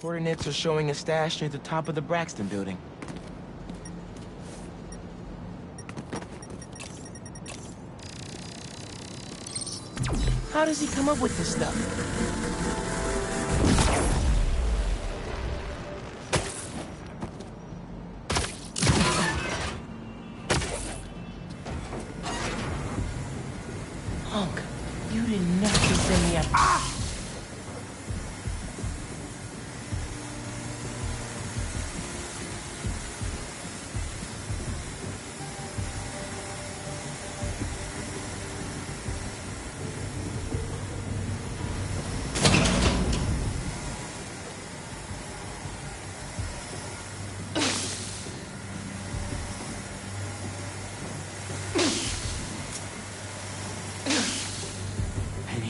Coordinates are showing a stash near the top of the Braxton building. How does he come up with this stuff? Hunk, you did not just send me a... Ah!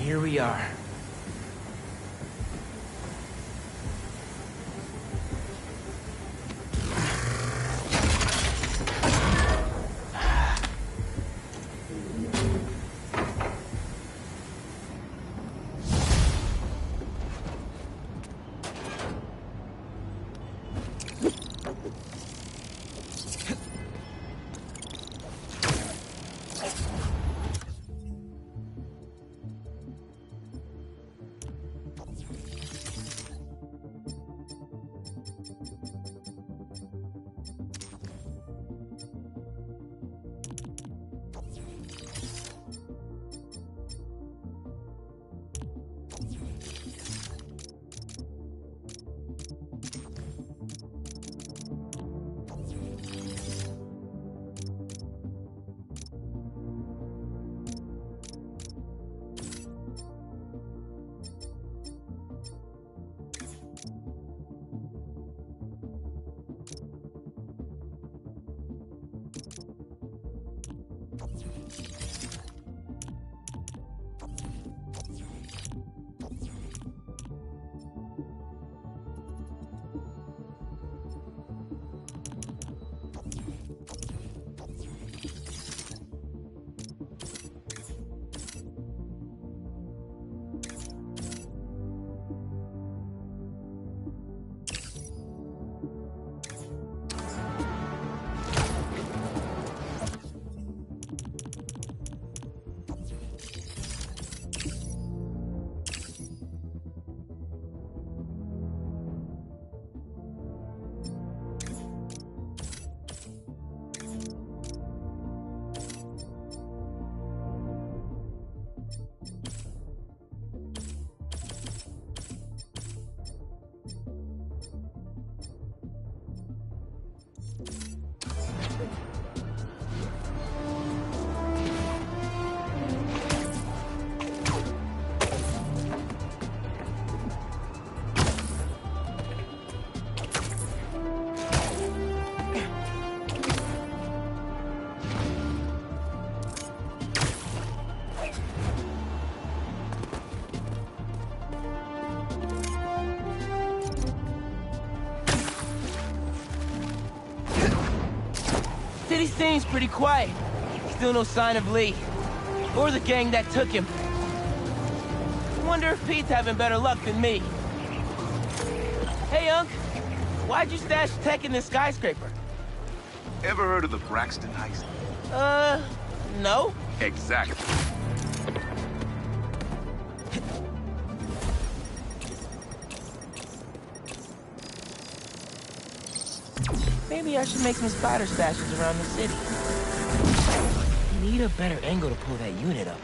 Here we are. City seems pretty quiet. Still no sign of Lee. Or the gang that took him. Wonder if Pete's having better luck than me. Hey, Unc. Why'd you stash tech in this skyscraper? Ever heard of the Braxton heist? No. Exactly. Maybe I should make some spider stashes around the city. Need a better angle to pull that unit up.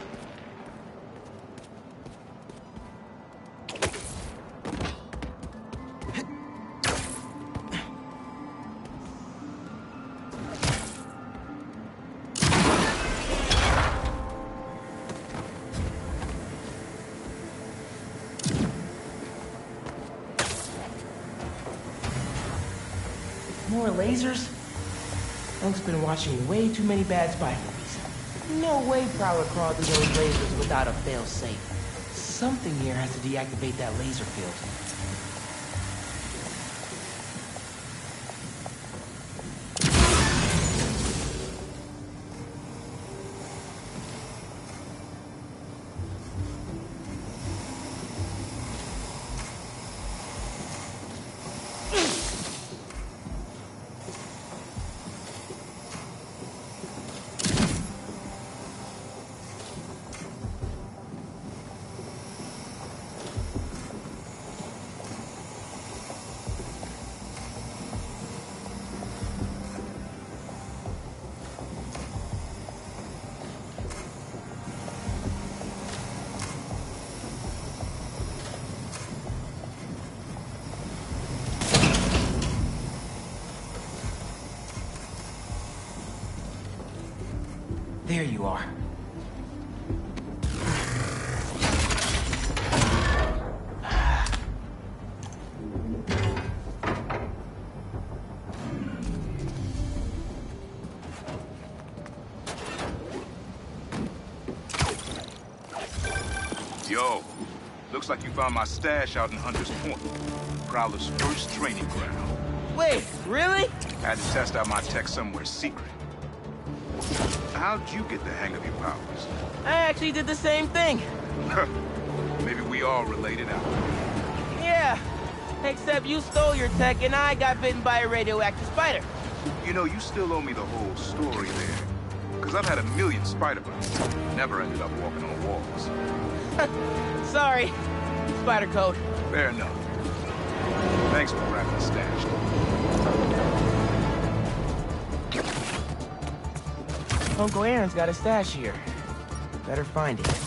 More lasers? Unc's been watching way too many bad spy movies. No way Prowler crawled through those lasers without a fail-safe. Something here has to deactivate that laser field. There you are. Yo, looks like you found my stash out in Hunter's Point. Prowler's first training ground. Wait, really? Had to test out my tech somewhere secret. How'd you get the hang of your powers? I actually did the same thing. Maybe we all related out. Yeah, except you stole your tech and I got bitten by a radioactive spider. You know, you still owe me the whole story there. Because I've had a million spider bites. Never ended up walking on walls. Sorry. Spider code. Fair enough. Thanks for grabbing the stash. Uncle Aaron's got a stash here. Better find it.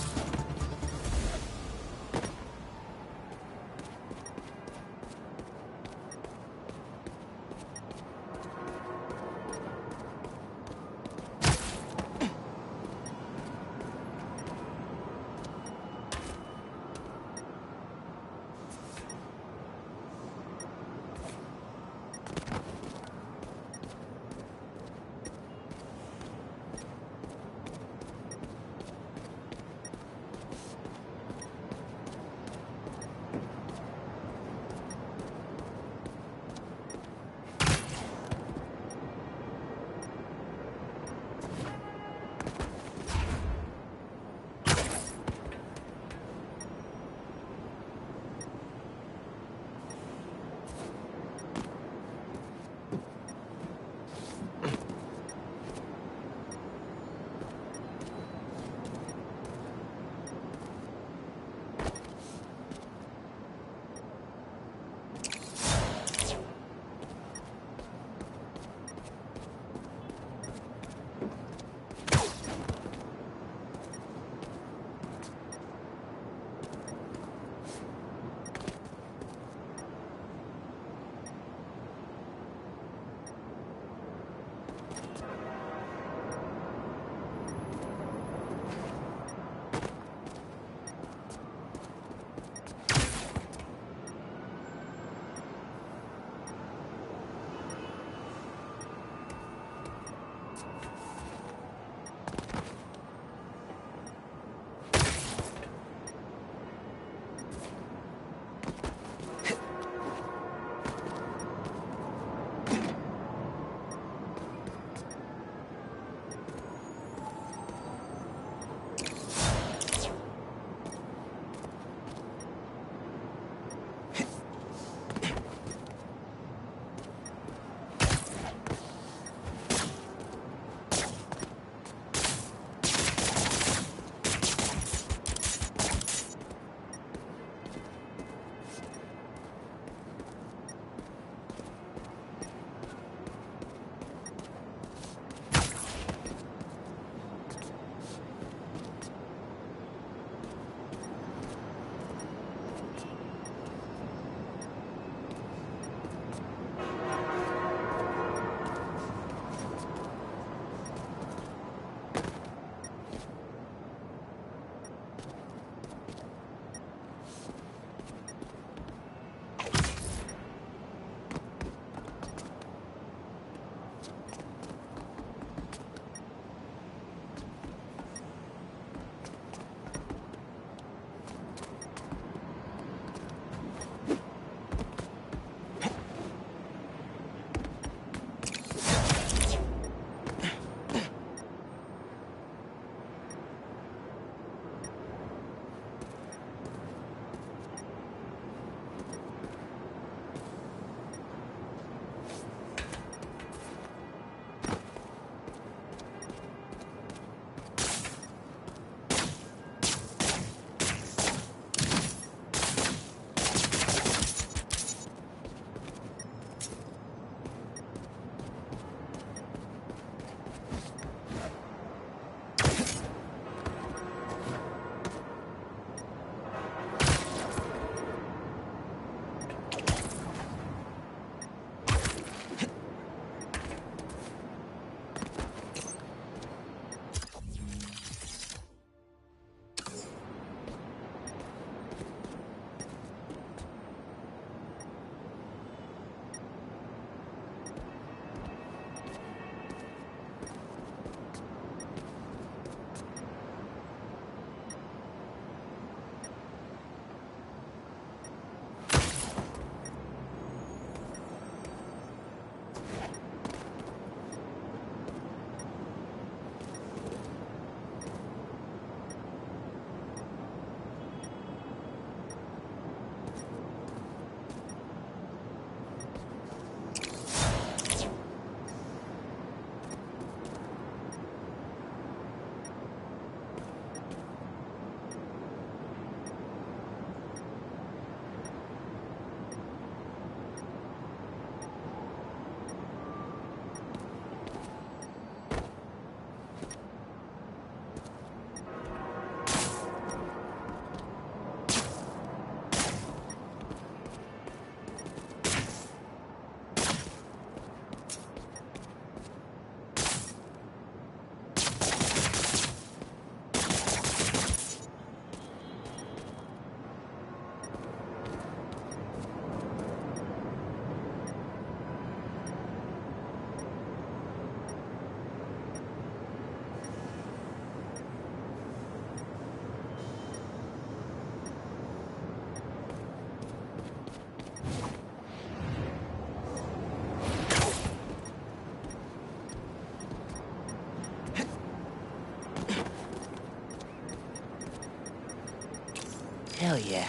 Hell yeah.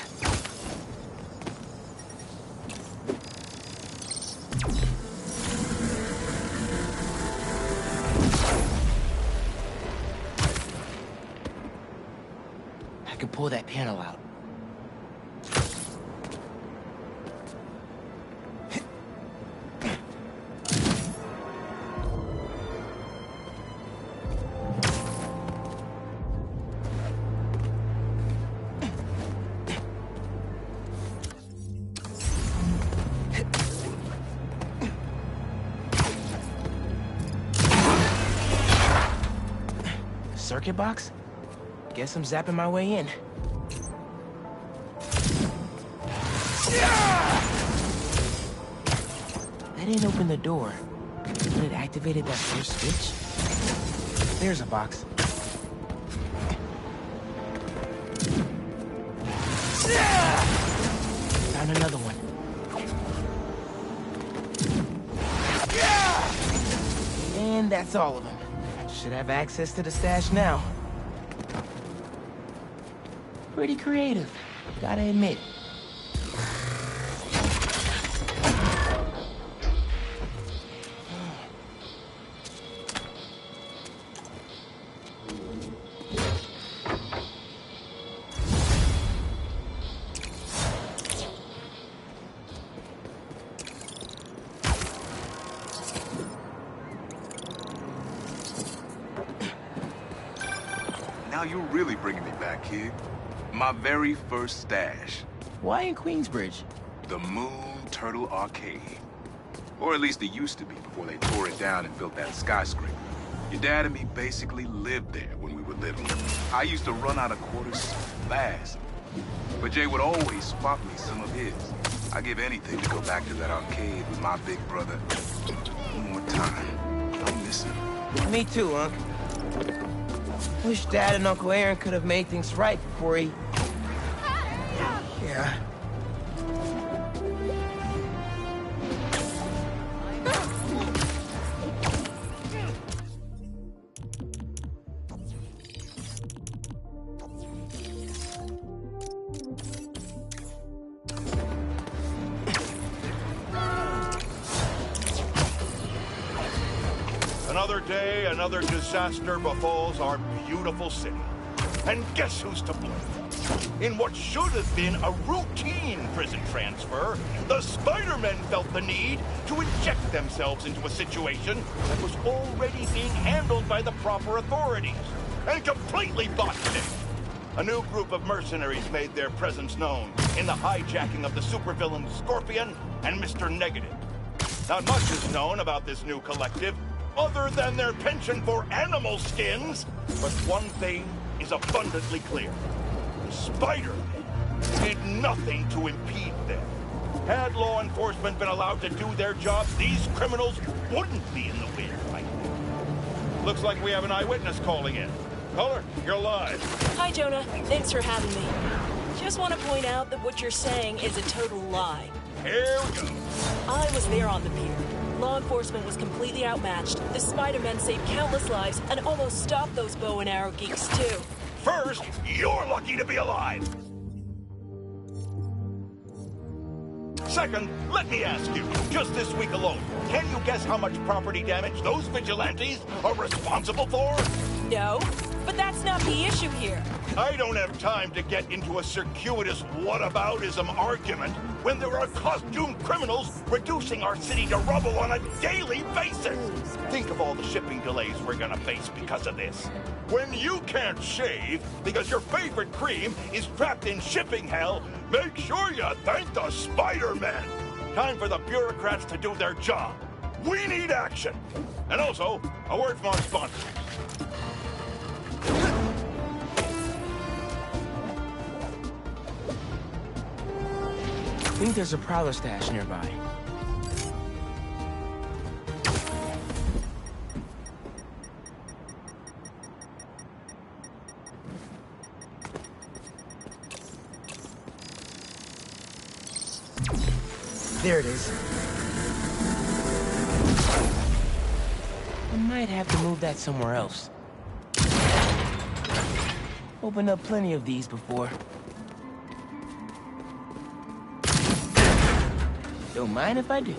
I can pull that panel out. Circuit box? Guess I'm zapping my way in. That didn't open the door, but it activated that first switch. There's a box. Found another one. And that's all of them. Should have access to the stash now. Pretty creative, gotta admit. Now you're really bringing me back, kid. My very first stash. Why in Queensbridge? The Moon Turtle Arcade. Or at least it used to be before they tore it down and built that skyscraper. Your dad and me basically lived there when we were little. I used to run out of quarters fast. But Jay would always swap me some of his. I'd give anything to go back to that arcade with my big brother. One more time. I miss him. Me too, Unc. Wish Dad and Uncle Aaron could have made things right before he... Yeah. Another day, another disaster befalls our beautiful city. And guess who's to blame? In what should have been a routine prison transfer, the Spider-Men felt the need to inject themselves into a situation that was already being handled by the proper authorities, and completely botched it. A new group of mercenaries made their presence known in the hijacking of the supervillain Scorpion and Mr. Negative. Not much is known about this new collective, other than their penchant for animal skins. But one thing is abundantly clear. Spider-Man did nothing to impede them. Had law enforcement been allowed to do their jobs, these criminals wouldn't be in the wind right now. Looks like we have an eyewitness calling in. Caller, you're live. Hi, Jonah. Thanks for having me. Just want to point out that what you're saying is a total lie. Here we go. I was there on the pier. Law enforcement was completely outmatched. The Spider-Men saved countless lives and almost stopped those bow and arrow geeks, too. First, you're lucky to be alive. Second, let me ask you, just this week alone, can you guess how much property damage those vigilantes are responsible for? No, but that's not the issue here. I don't have time to get into a circuitous whataboutism argument when there are costumed criminals reducing our city to rubble on a daily basis. Think of all the shipping delays we're gonna face because of this. When you can't shave because your favorite cream is trapped in shipping hell, make sure you thank the Spider-Man. Time for the bureaucrats to do their job. We need action. And also, a word from our sponsors. I think there's a Prowler stash nearby. There it is. I might have to move that somewhere else. Opened up plenty of these before. Don't mind if I do.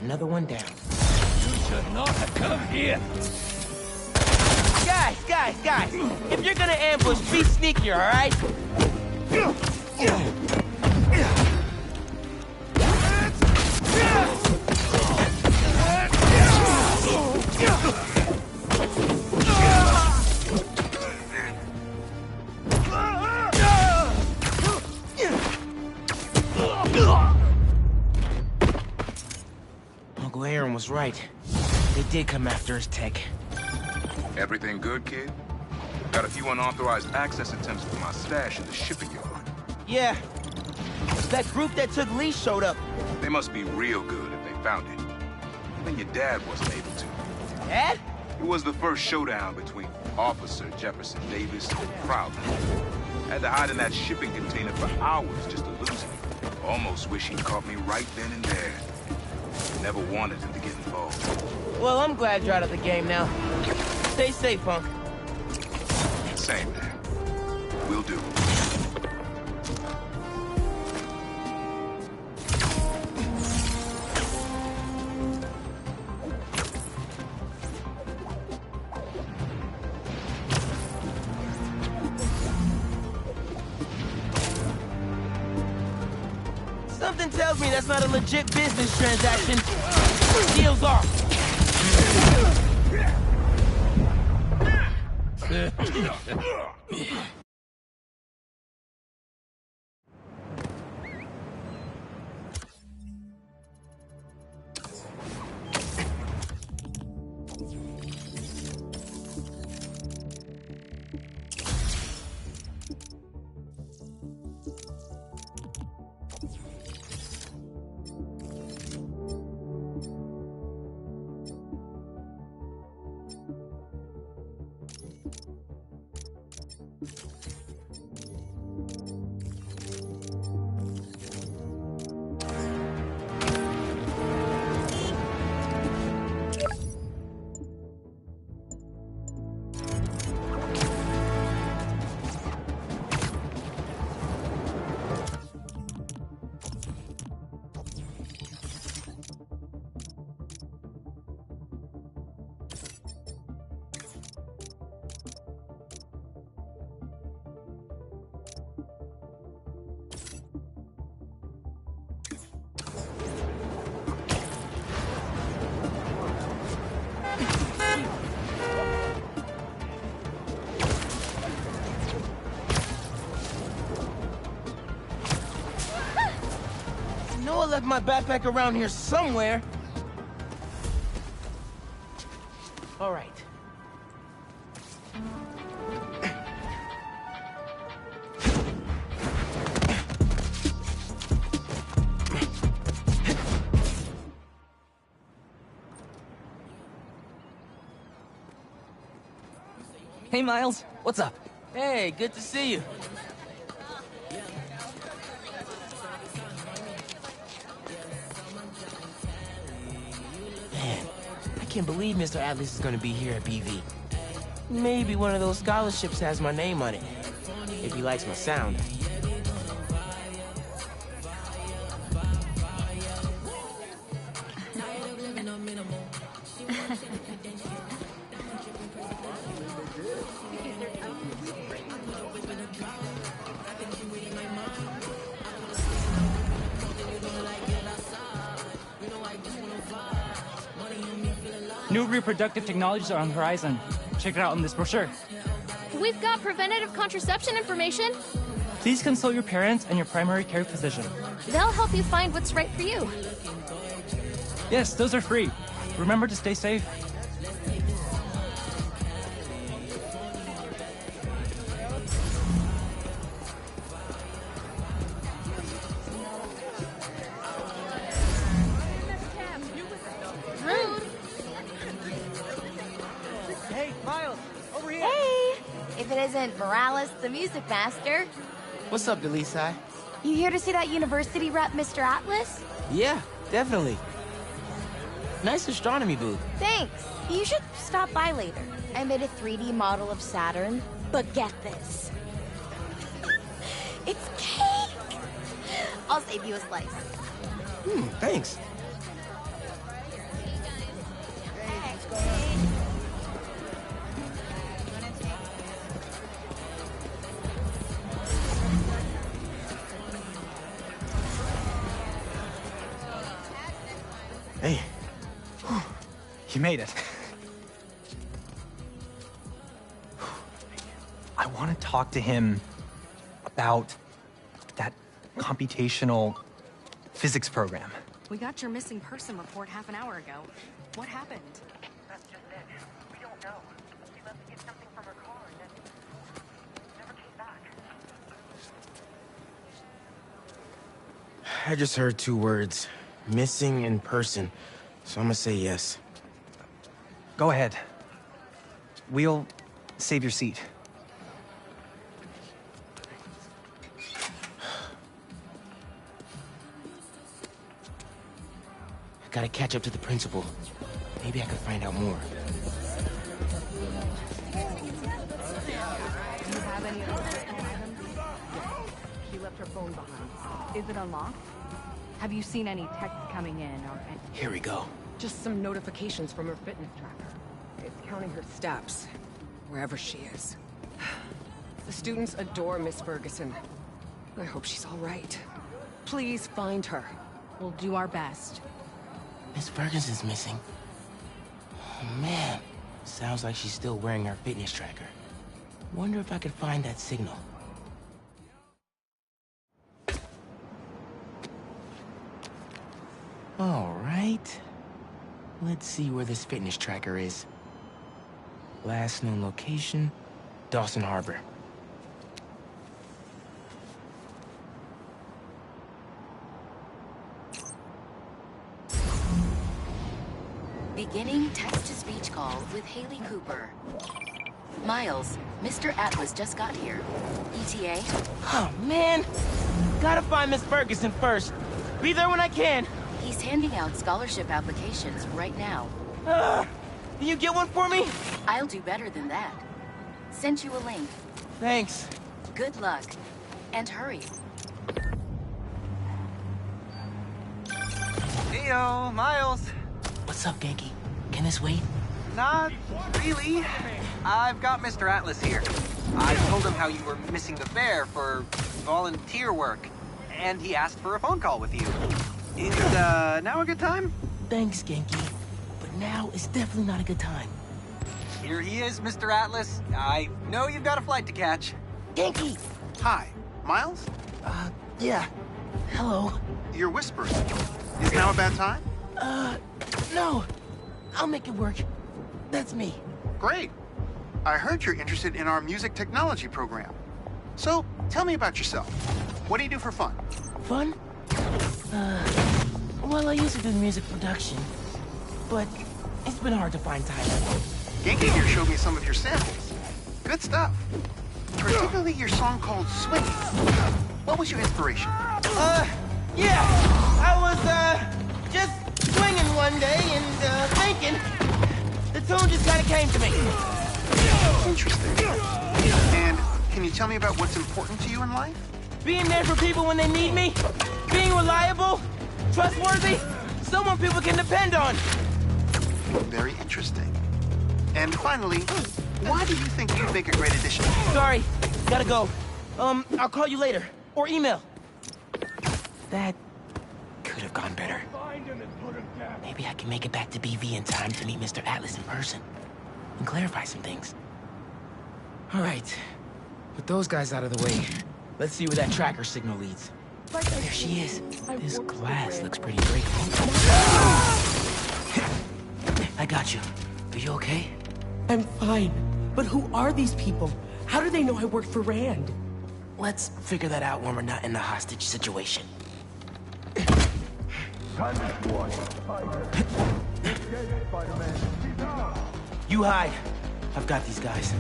Another one down. You should not have come here. Guys! If you're gonna ambush, be sneakier, alright? Uncle Aaron was right. They did come after his tech. Everything good, kid? Got a few unauthorized access attempts for my stash in the shipping yard. Yeah. That group that took Lee showed up. They must be real good if they found it. Even your dad wasn't able to. Dad? It was the first showdown between Officer Jefferson Davis and Crowley. Had to hide in that shipping container for hours just to lose him. Almost wish he'd caught me right then and there. Never wanted him to get involved. Well, I'm glad you're out of the game now. Stay safe, Punk. Same, man. Will do. Something tells me that's not a legit business transaction. Deal's off. I left my backpack around here somewhere. All right. Hey, Miles. What's up? Hey, good to see you. Man, I can't believe Mr. Atlas is gonna be here at BV. Maybe one of those scholarships has my name on it, if he likes my sound. New reproductive technologies are on the horizon. Check it out in this brochure. We've got preventative contraception information. Please consult your parents and your primary care physician. They'll help you find what's right for you. Yes, those are free. Remember to stay safe. Rude. Hey, Miles, over here. Hey. If it isn't Morales, the music master. What's up, Delisai? You here to see that university rep, Mr. Atlas? Yeah, definitely. Nice astronomy booth. Thanks. You should stop by later. I made a 3D model of Saturn, but get this. It's cake! I'll save you a slice. Thanks. Hey. You made it. I want to talk to him about that computational physics program. We got your missing person report half an hour ago. What happened? That's just it. We don't know. She left to get something from her car and then never came back. I just heard 2 words. Missing in person. So I'm gonna say yes. Go ahead. We'll save your seat. Gotta catch up to the principal. Maybe I can find out more. Do you have any other personal items? Yes. She left her phone behind. Is it unlocked? Have you seen any texts coming in or any... Here we go. Just some notifications from her fitness tracker. It's counting her steps, wherever she is. The students adore Miss Ferguson. I hope she's all right. Please find her. We'll do our best. Miss Ferguson's missing. Oh, man. Sounds like she's still wearing her fitness tracker. Wonder if I could find that signal. All right. Let's see where this fitness tracker is. Last known location, Dawson Harbor. Beginning text-to-speech call with Haley Cooper. Miles, Mr. Atlas just got here. ETA? Oh, man. Gotta find Miss Ferguson first. Be there when I can. He's handing out scholarship applications right now. Can you get one for me? I'll do better than that. Sent you a link. Thanks. Good luck. And hurry. Heyo, Miles. What's up, Genki? Can this wait? Not really. I've got Mr. Atlas here. I told him how you were missing the fair for volunteer work, and he asked for a phone call with you. Is now a good time? Thanks, Genki. But now is definitely not a good time. Here he is, Mr. Atlas. I know you've got a flight to catch. Genki! Hi. Miles? Yeah. Hello. You're whispering. Is now a bad time? No. I'll make it work. That's me. Great. I heard you're interested in our music technology program. So, tell me about yourself. What do you do for fun? Fun? Well, I used to do music production, but it's been hard to find time. Genki here showed me some of your samples. Good stuff. Particularly your song called Swinging. What was your inspiration? Yeah. I was, just swinging one day and, thinking. The tune just kinda came to me. Interesting. And can you tell me about what's important to you in life? Being there for people when they need me. Being reliable. Trustworthy. Someone people can depend on. Very interesting. And finally, why do you think you'd make a great addition? Sorry. Gotta go. I'll call you later. Or email. That could have gone better. Maybe I can make it back to BV in time to meet Mr. Atlas in person. And clarify some things. Alright. With those guys out of the way, let's see where that tracker signal leads. There she is. This glass looks pretty great. I got you. Are you okay? I'm fine. But who are these people? How do they know I work for Rand? Let's figure that out when we're not in the hostage situation. You hide. I've got these guys.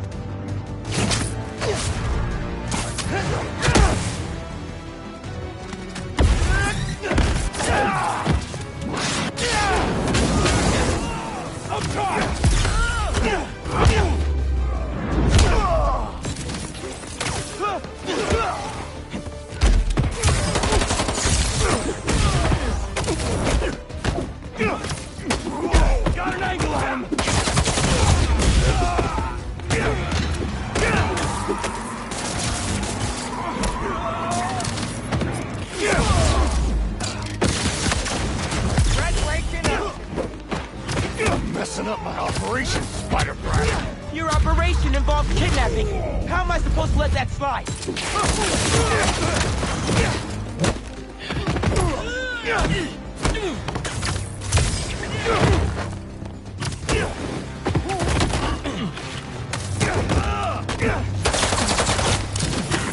Got an angle on him! Messing up my operation, Spider Brat. Your operation involves kidnapping. How am I supposed to let that slide?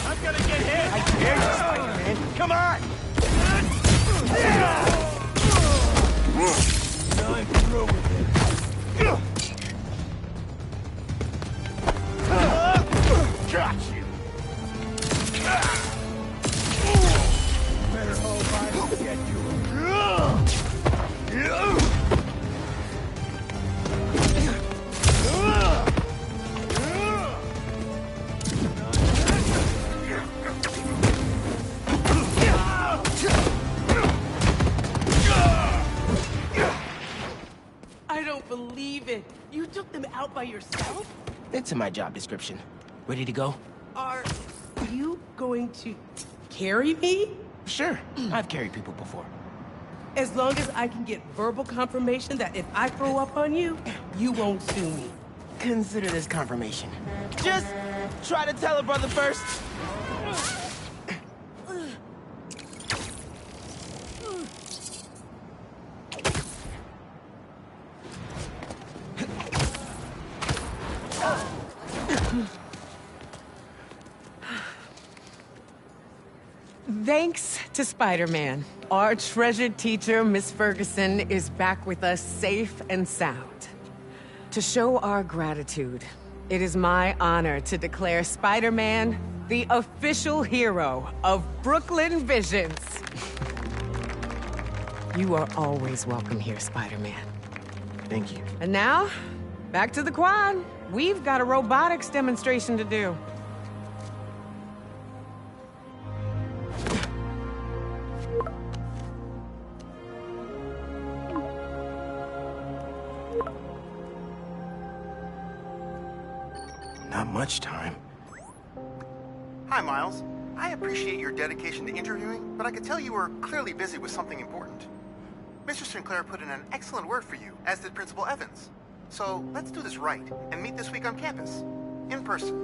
I'm gonna get hit. I dare you, Spider-Man. Come on. I'm through with it. Got you. Better hope I don't get you. I don't believe it. You took them out by yourself? It's in my job description. Ready to go? Are you going to carry me? Sure. I've carried people before. As long as I can get verbal confirmation that if I throw up on you, you won't sue me. Consider this confirmation. Just try to tell a brother first. Thanks to Spider-Man, our treasured teacher, Miss Ferguson, is back with us safe and sound. To show our gratitude, it is my honor to declare Spider-Man the official hero of Brooklyn Visions. You are always welcome here, Spider-Man. Thank you. And now, back to the quad. We've got a robotics demonstration to do. Not much time. Hi, Miles. I appreciate your dedication to interviewing, but I could tell you were clearly busy with something important. Mr. Sinclair put in an excellent word for you, as did Principal Evans. So let's do this right and meet this week on campus, in person.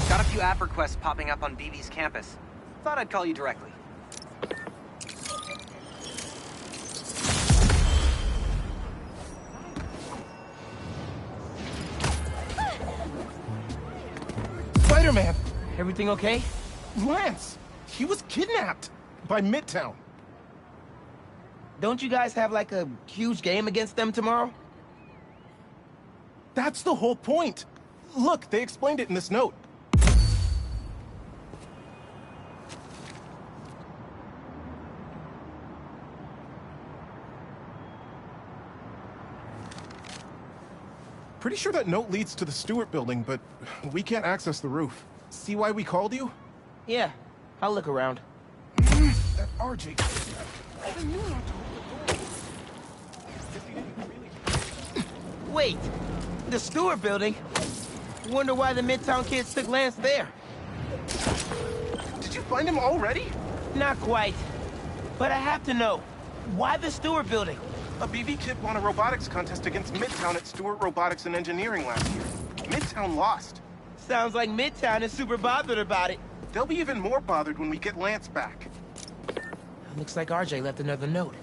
Got a few app requests popping up on BB's campus. Thought I'd call you directly. Spider-Man! Everything okay? Lance! He was kidnapped by Midtown. Don't you guys have like a huge game against them tomorrow? That's the whole point. Look, they explained it in this note. Pretty sure that note leads to the Stewart building, but we can't access the roof. See why we called you? Yeah, I'll look around. That RJ... I knew not to Wait! The Stewart building? Wonder why the Midtown kids took Lance there. Did you find him already? Not quite. But I have to know. Why the Stewart building? A BB kid won a robotics contest against Midtown at Stewart Robotics and Engineering last year. Midtown lost. Sounds like Midtown is super bothered about it. They'll be even more bothered when we get Lance back. Looks like RJ left another note.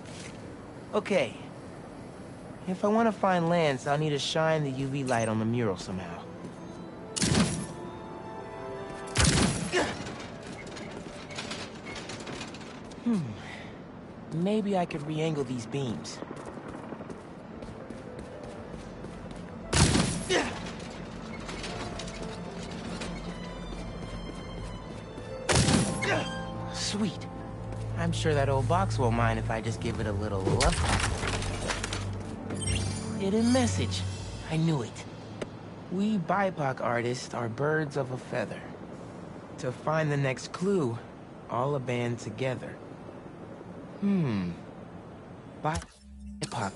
Okay. If I want to find Lance, I'll need to shine the UV light on the mural somehow. Maybe I could re-angle these beams. Sweet. I'm sure that old box won't mind if I just give it a little love tap. Hidden message. I knew it. We BIPOC artists are birds of a feather. To find the next clue, all a band together. BIPOC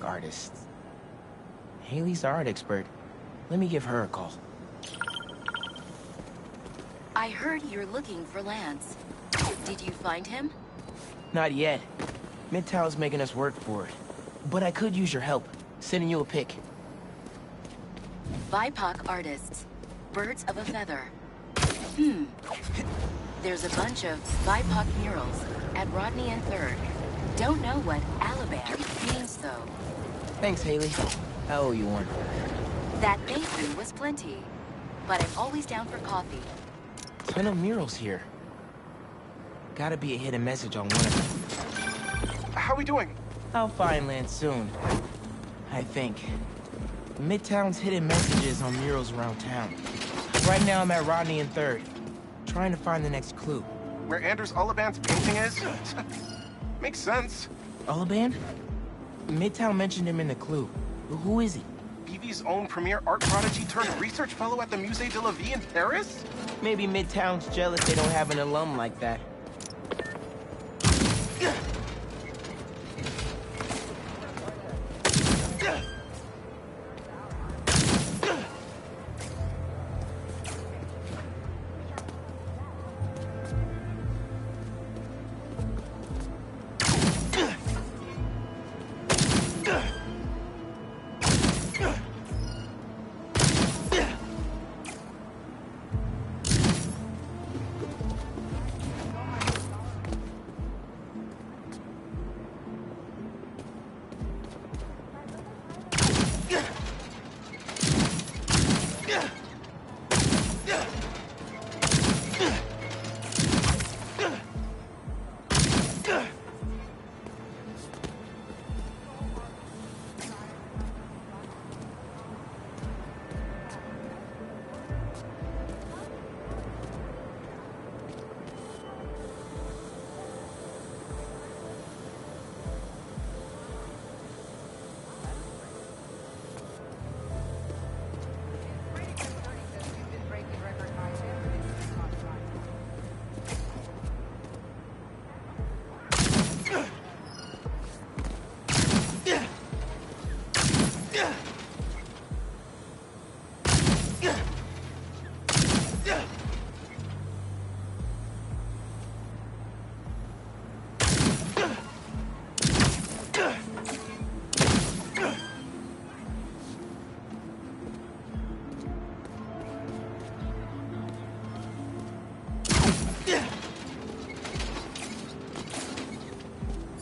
artists. Haley's the art expert. Let me give her a call. I heard you're looking for Lance. Did you find him? Not yet. Midtown's making us work for it. But I could use your help. Sending you a pic. BIPOC artists. Birds of a feather. There's a bunch of BIPOC murals at Rodney and 3rd. Don't know what Alabama means, though. Thanks, Haley. I owe you one. That basin was plenty. But I'm always down for coffee. Ton of murals here. Gotta be a hidden message on one of them. How we doing? I'll find Lance soon. I think. Midtown's hidden messages on murals around town. Right now I'm at Rodney and 3rd. Trying to find the next clue. Where Anders Ullaband's painting is? Makes sense. Ullaband? Midtown mentioned him in the clue. Who is he? BV's own premier art prodigy turned research fellow at the Musée de la Vie in Paris? Maybe Midtown's jealous they don't have an alum like that.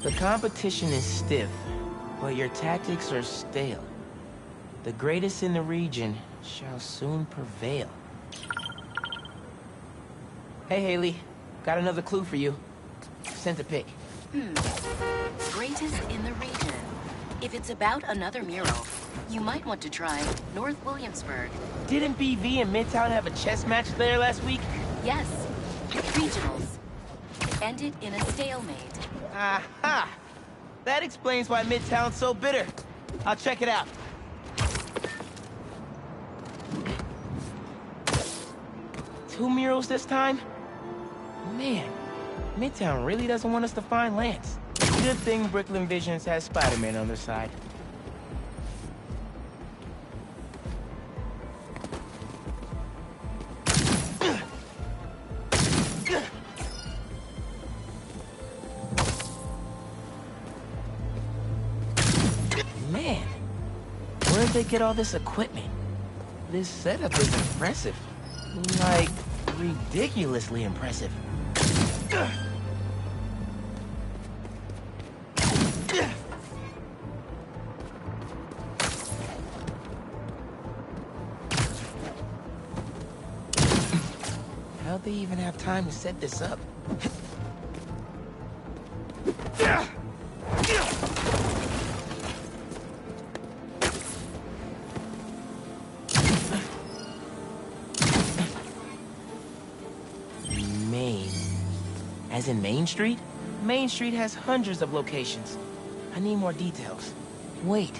The competition is stiff, but your tactics are stale. The greatest in the region shall soon prevail. Hey, Haley. Got another clue for you. Sent a pic. Greatest in the region. If it's about another mural, you might want to try North Williamsburg. Didn't BV and Midtown have a chess match there last week? Yes. Regionals. Ended in a stalemate. Aha! That explains why Midtown's so bitter. I'll check it out. Two murals this time? Man, Midtown really doesn't want us to find Lance. Good thing Brooklyn Visions has Spider-Man on their side. Man, where'd they get all this equipment? This setup is impressive. Like, ridiculously impressive. How'd they even have time to set this up? As in Main Street? Main Street has hundreds of locations. I need more details. Wait,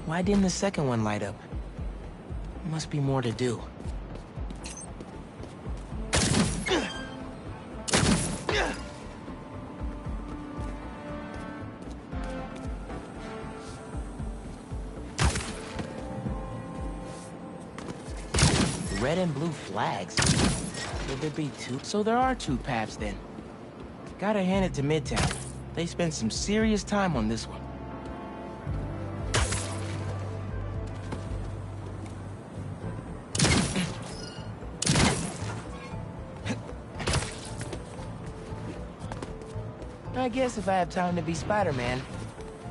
why didn't the second one light up? Must be more to do. Red and blue flags. Will there be two? So there are two paths then. Gotta hand it to Midtown. They spent some serious time on this one. I guess if I have time to be Spider-Man,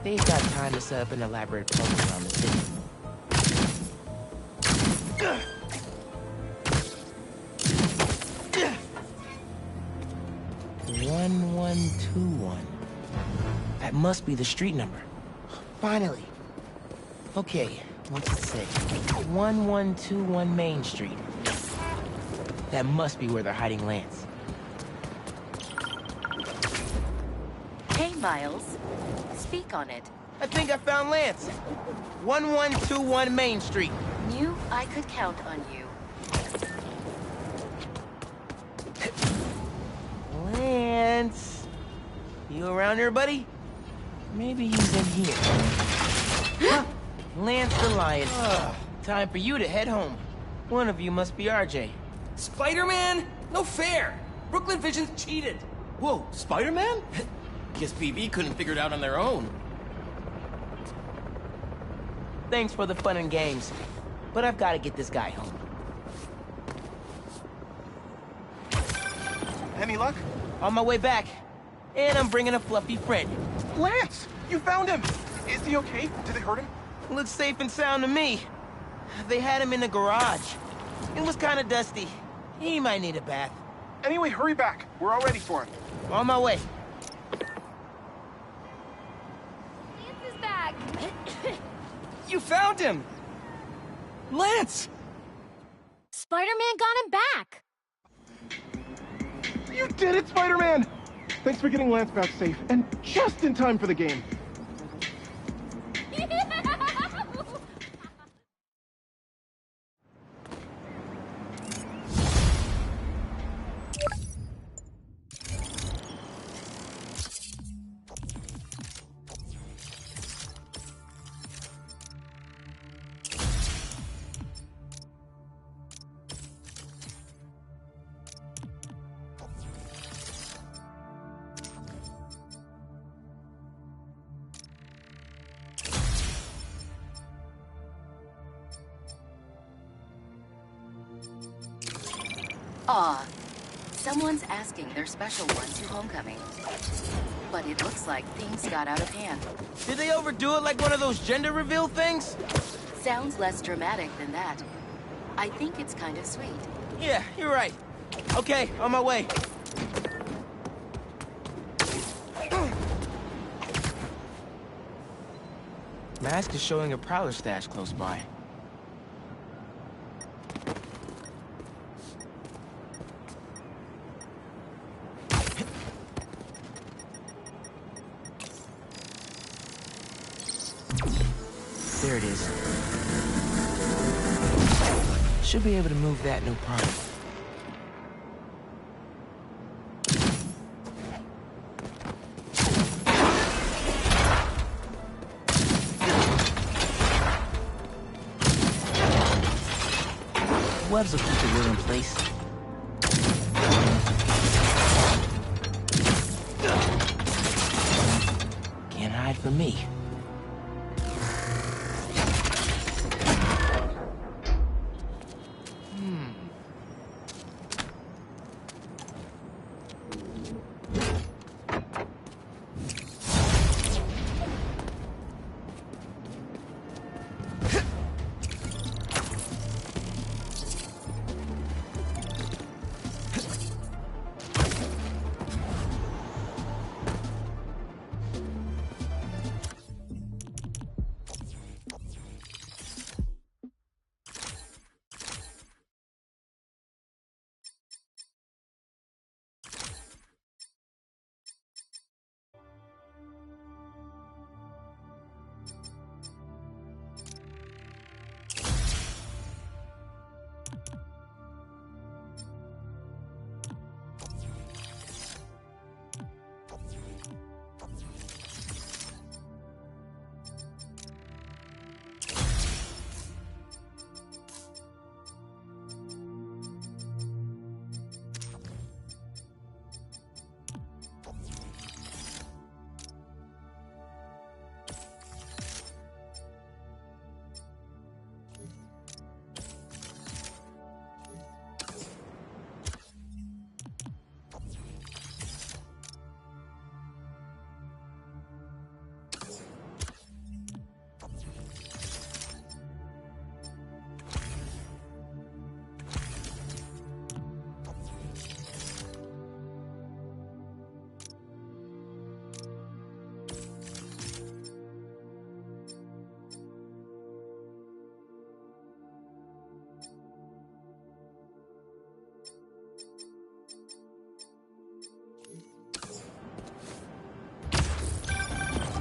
they've got time to set up an elaborate puzzle around the city. 1121. That must be the street number. Finally. Okay, what's it say? 1121 Main Street. That must be where they're hiding Lance. Hey, Miles. Speak on it. I think I found Lance. 1121 Main Street. Knew I could count on you. Lance. You around here, buddy? Maybe he's in here. Lance the Lion. Time for you to head home. One of you must be RJ. Spider-Man? No fair! Brooklyn Vision's cheated! Whoa, Spider-Man? Guess PV couldn't figure it out on their own. Thanks for the fun and games, but I've got to get this guy home. Any luck? On my way back. And I'm bringing a fluffy friend. Lance! You found him! Is he okay? Did they hurt him? Looks safe and sound to me. They had him in the garage. It was kind of dusty. He might need a bath. Anyway, hurry back. We're all ready for him. On my way. Lance is back. You found him! Lance! Spider-Man got him back. You did it, Spider-Man! Thanks for getting Lance back safe, and just in time for the game. Aw, someone's asking their special one to homecoming. But it looks like things got out of hand. Did they overdo it like one of those gender reveal things? Sounds less dramatic than that. I think it's kind of sweet. Yeah, you're right. Okay, on my way. Mask is showing a Prowler stash close by. There it is. Should be able to move that no problem. Webs will keep the wheel in place. Can't hide from me.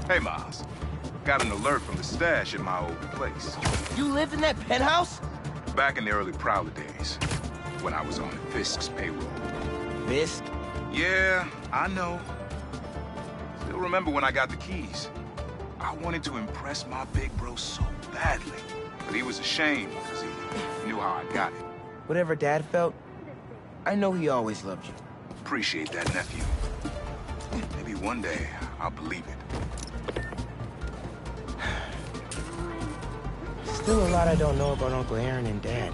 Hey, Miles. Got an alert from the stash at my old place. You lived in that penthouse? Back in the early Prowler days, when I was on Fisk's payroll. Fisk? Yeah, I know. Still remember when I got the keys. I wanted to impress my big bro so badly. But he was ashamed because he knew how I got it. Whatever Dad felt, I know he always loved you. Appreciate that, nephew. Maybe one day I'll believe it. Still a lot I don't know about Uncle Aaron and Dad.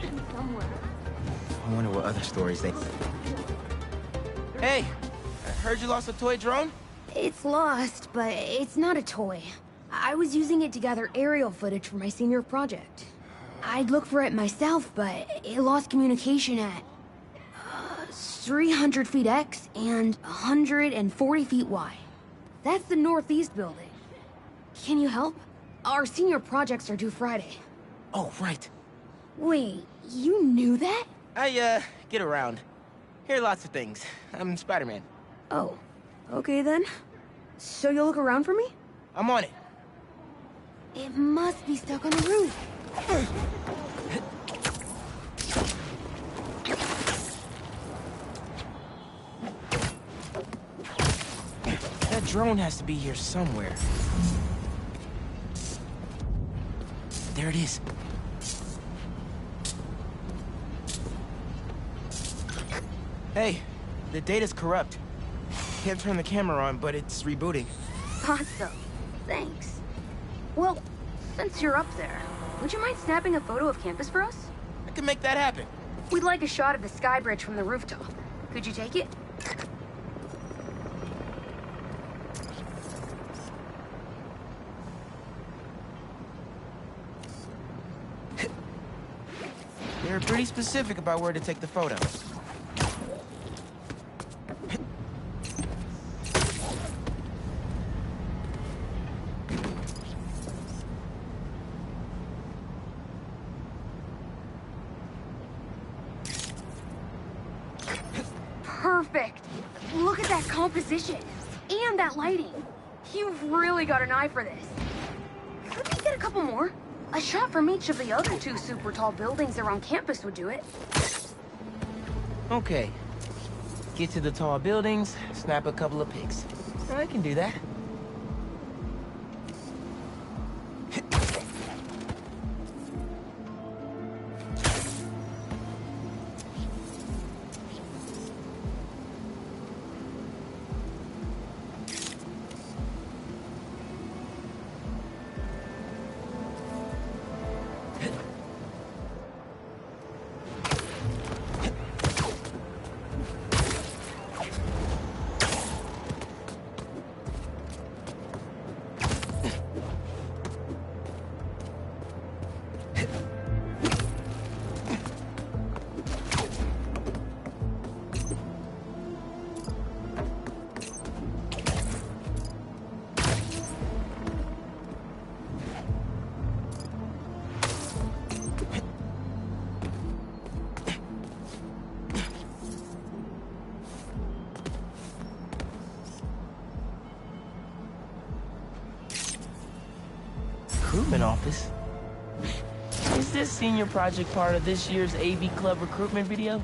I wonder what other stories they... Hey! I heard you lost a toy drone? It's lost, but it's not a toy. I was using it to gather aerial footage for my senior project. I'd look for it myself, but it lost communication at 300 feet X and 140 feet Y. That's the northeast building. Can you help? Our senior projects are due Friday. Oh, right. Wait, you knew that? I, get around. Hear lots of things. I'm Spider-Man. Oh, okay then. So you'll look around for me? I'm on it. It must be stuck on the roof. That drone has to be here somewhere. There it is. Hey, the data's corrupt. Can't turn the camera on, but it's rebooting. Awesome. Thanks. Well, since you're up there, would you mind snapping a photo of campus for us? I can make that happen. We'd like a shot of the sky bridge from the rooftop. Could you take it? They're pretty specific about where to take the photo. Perfect! Look at that composition! And that lighting! You've really got an eye for this. Could we get a couple more? A shot from each of the other two super tall buildings around campus would do it. Okay. Get to the tall buildings, snap a couple of pics. I can do that. Recruitment office? Is this senior project part of this year's AV Club recruitment video?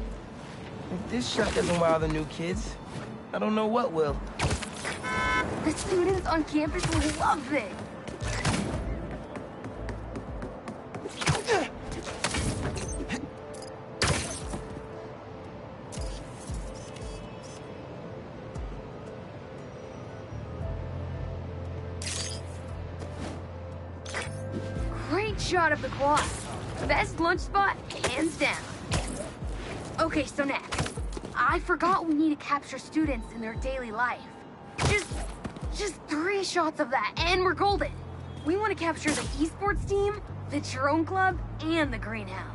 If this shot doesn't wow the new kids, I don't know what will. The students on campus will love this! Great shot of the quad. Best lunch spot, hands down. Okay, so next. I forgot we need to capture students in their daily life. Just 3 shots of that, and we're golden. We want to capture the esports team, the drone club, and the greenhouse.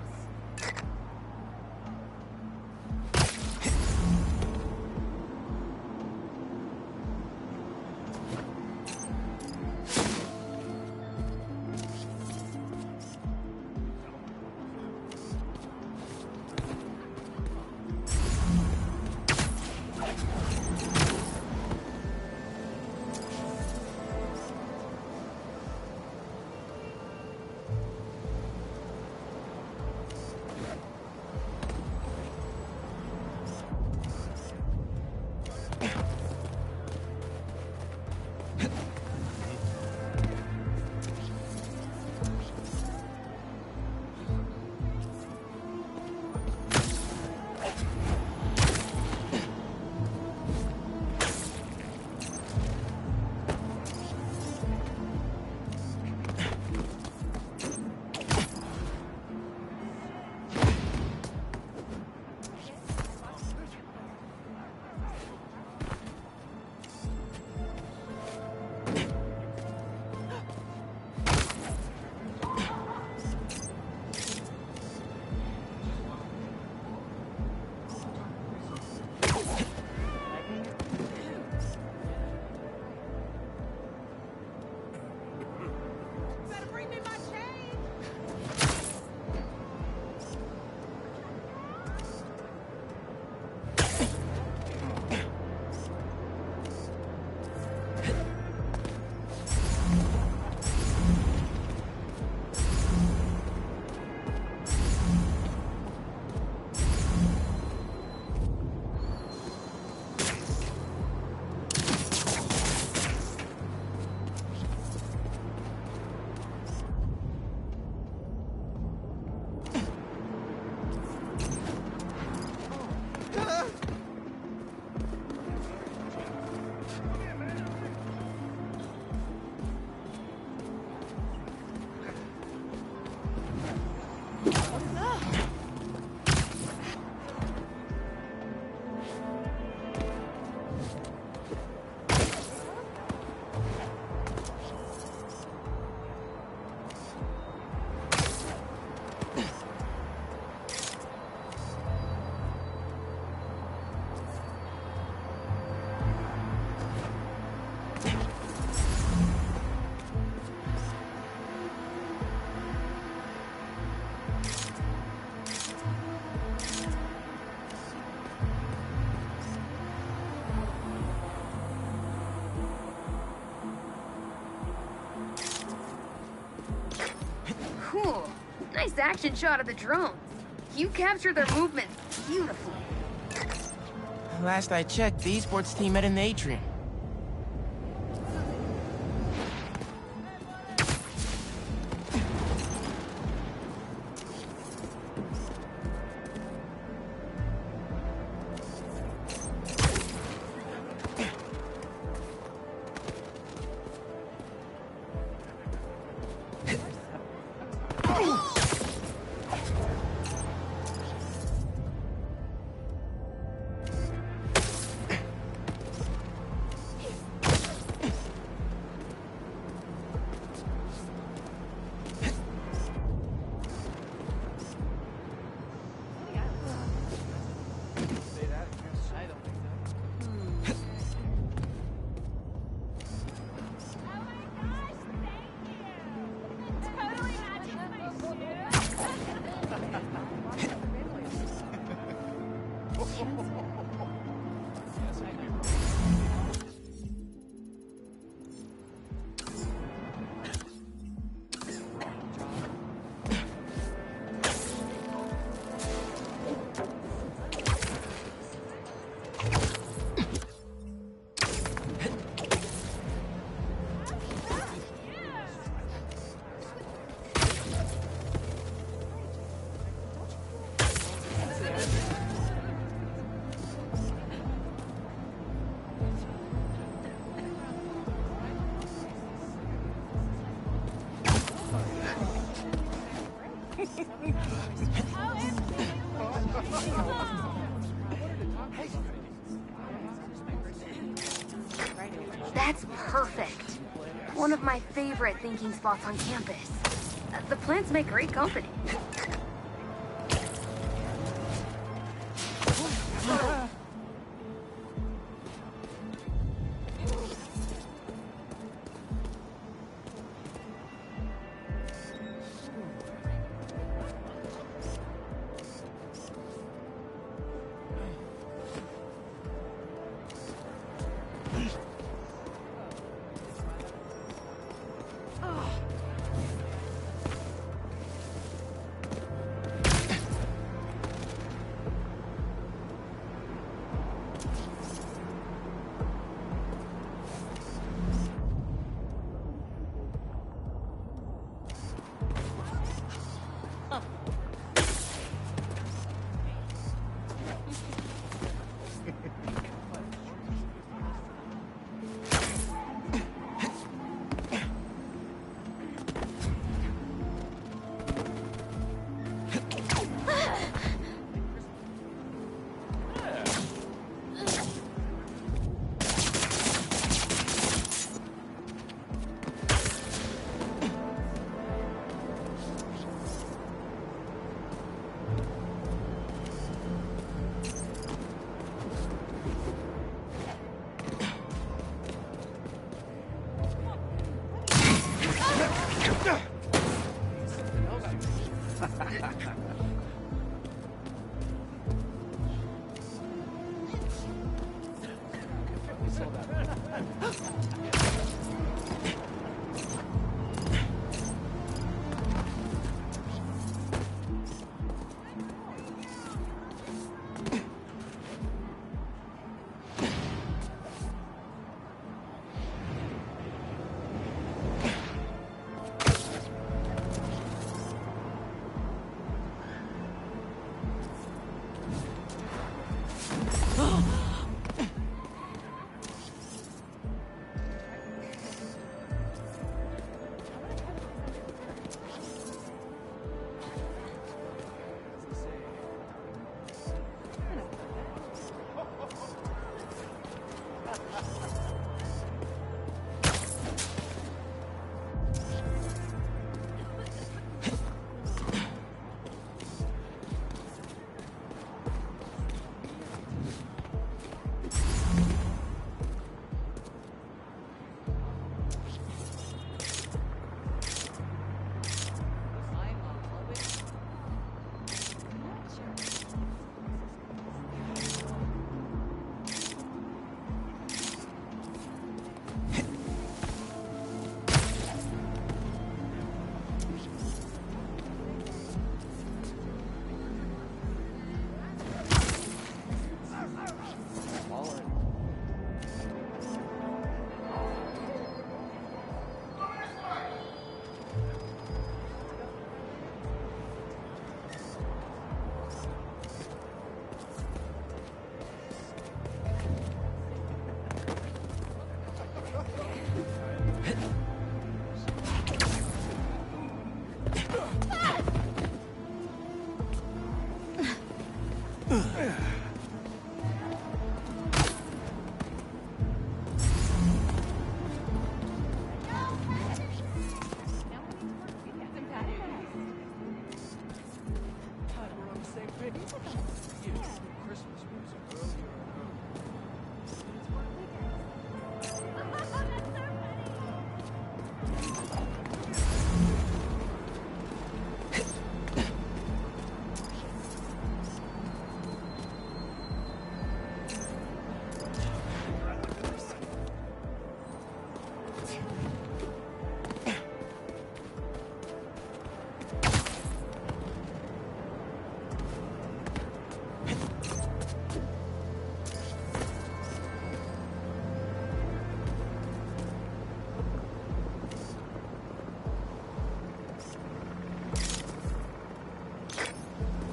Cool. Nice action shot of the drones. You captured their movements beautifully. Last I checked, the esports team met in the atrium. That's perfect. One of my favorite thinking spots on campus. The plants make great company.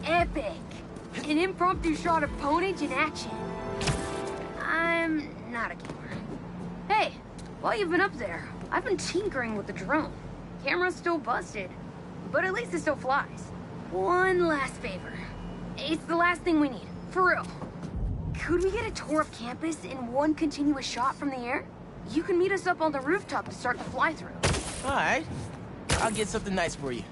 Epic! An impromptu shot of Ponage in action. I'm not a gamer. Hey, while you've been up there, I've been tinkering with the drone. Camera's still busted, but at least it still flies. One last favor. It's the last thing we need, for real. Could we get a tour of campus in one continuous shot from the air? You can meet us up on the rooftop to start the fly-through. All right. I'll get something nice for you.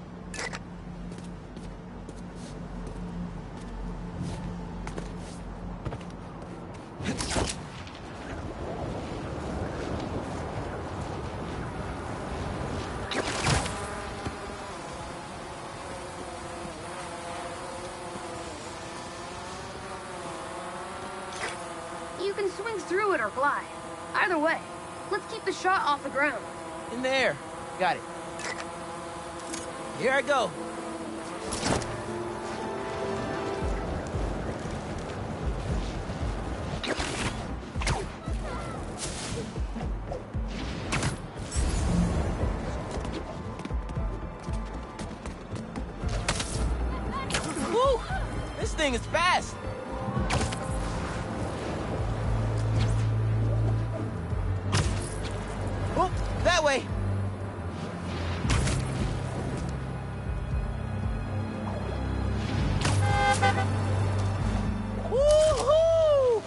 You can swing through it or glide. Either way, let's keep the shot off the ground. In there. Got it. Here I go. Woo! This thing is fast. Oh, that way. Woohoo!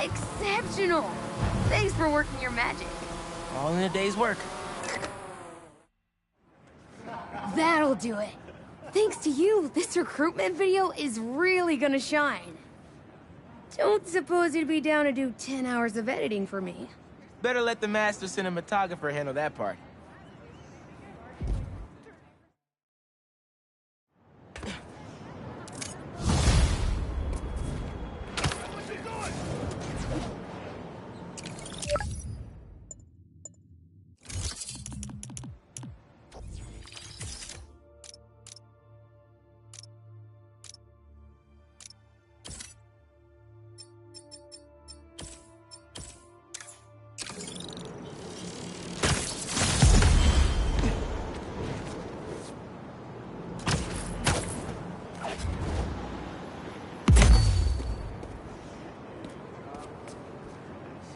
Exceptional! Thanks for working your magic. All in a day's work. That'll do it. Thanks to you, this recruitment video is really gonna shine. Don't suppose you'd be down to do 10 hours of editing for me. Better let the master cinematographer handle that part.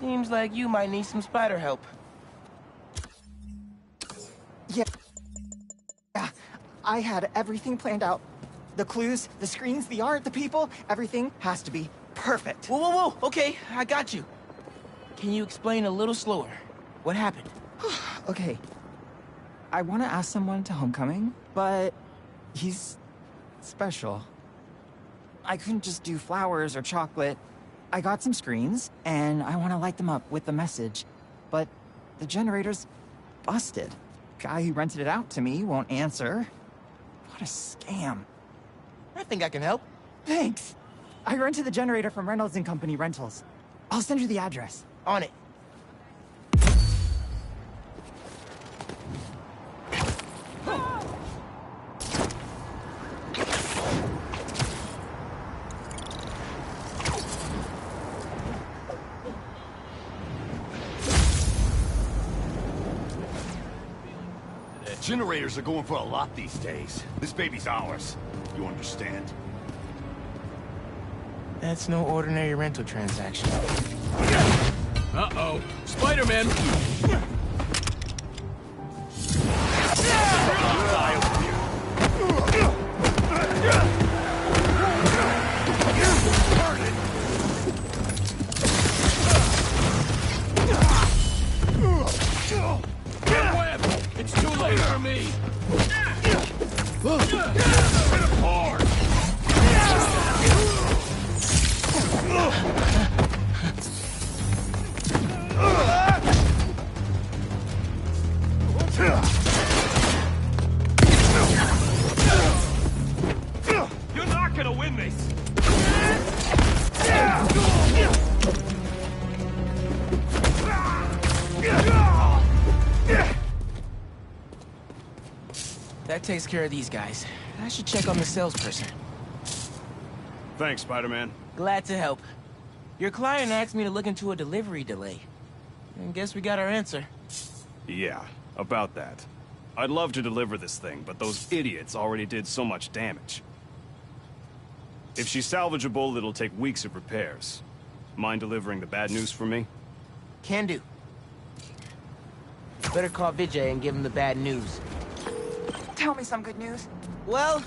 Seems like you might need some spider help. Yeah, I had everything planned out. The clues, the screens, the art, the people, everything has to be perfect. Whoa, whoa, whoa, okay, I got you. Can you explain a little slower? What happened? Okay, I want to ask someone to homecoming, but he's special. I couldn't just do flowers or chocolate. I got some screens, and I want to light them up with the message, but the generator's busted. Guy who rented it out to me won't answer. What a scam. I think I can help. Thanks. I rented the generator from Reynolds & Company Rentals. I'll send you the address. On it. Generators are going for a lot these days. This baby's ours. You understand? That's no ordinary rental transaction. Uh-oh. Spider-Man! takes care of these guys. I should check on the salesperson. Thanks, Spider-Man. Glad to help. Your client asked me to look into a delivery delay. And guess we got our answer. Yeah, about that. I'd love to deliver this thing, but those idiots already did so much damage. If she's salvageable, it'll take weeks of repairs. Mind delivering the bad news for me? Can do. Better call Vijay and give him the bad news. Tell me some good news. Well,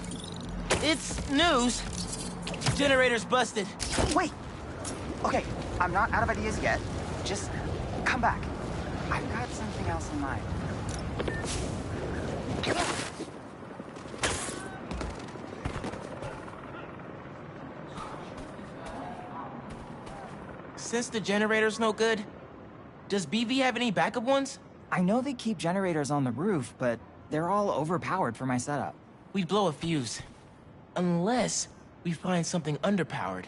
it's news. Generator's busted. Wait! Okay, I'm not out of ideas yet. Just come back. I've got something else in mind. Since the generator's no good, does BV have any backup ones? I know they keep generators on the roof, but they're all overpowered for my setup. We'd blow a fuse. Unless we find something underpowered.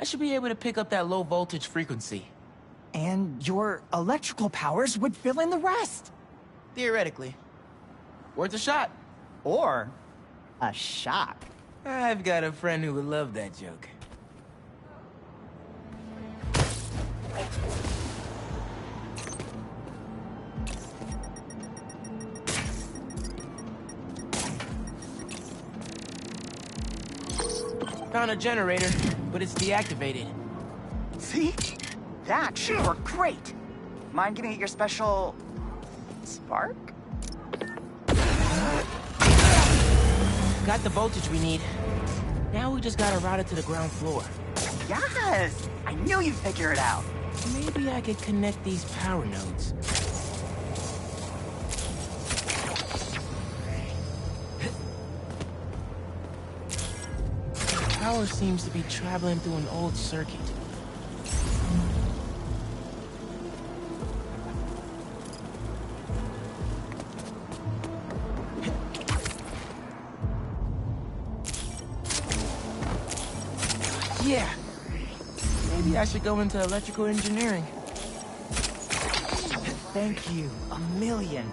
I should be able to pick up that low voltage frequency. And your electrical powers would fill in the rest. Theoretically. Worth a shot. Or a shock. I've got a friend who would love that joke. Found a generator, but it's deactivated. See? That should work great. Mind giving it your special... spark? Got the voltage we need. Now we just gotta route it to the ground floor. Yes! I knew you'd figure it out. Maybe I could connect these power nodes. Power seems to be traveling through an old circuit. Yeah. Maybe I should go into electrical engineering. Thank you a million.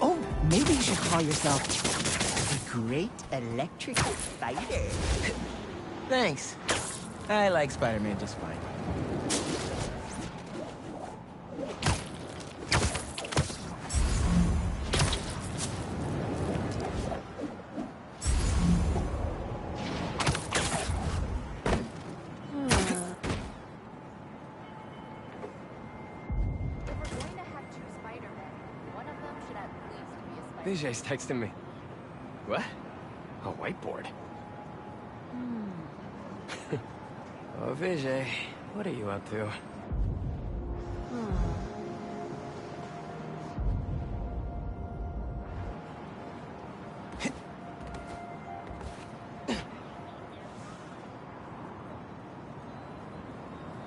Oh, maybe you should call yourself the Great Electrical Fighter. Thanks. I like Spider-Man just fine. Vijay's texting me. What? A whiteboard? Oh, Vijay, what are you up to?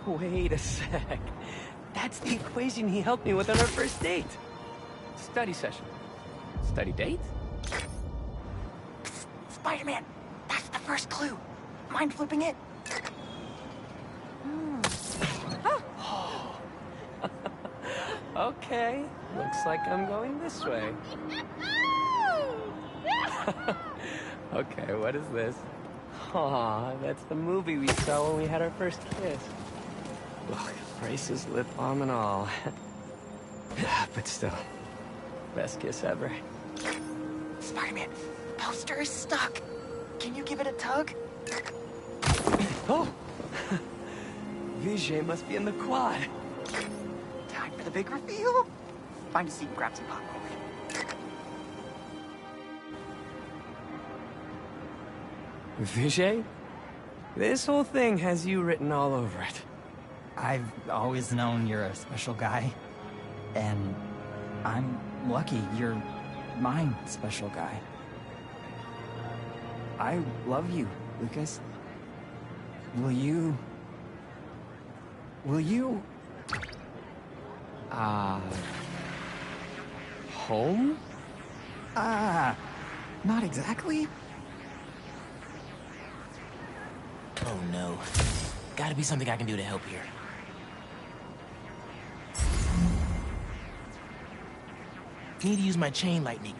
Wait a sec. That's the equation he helped me with on our first date. Study session. Study date? Spider-Man, that's the first clue. Mind flipping it? Okay, looks like I'm going this way. Okay, what is this? Aw, that's the movie we saw when we had our first kiss. Look, braces, lip balm and all. But still, best kiss ever. Spider-Man, poster is stuck. Can you give it a tug? Oh! Vijay must be in the quad. Time for the big reveal. Find a seat and grab some popcorn. Vijay? This whole thing has you written all over it. I've always known you're a special guy. And I'm lucky you're my special guy. I love you, Lucas. Will you... Home? Not exactly. Oh no. Gotta be something I can do to help here. Need to use my chain lightning.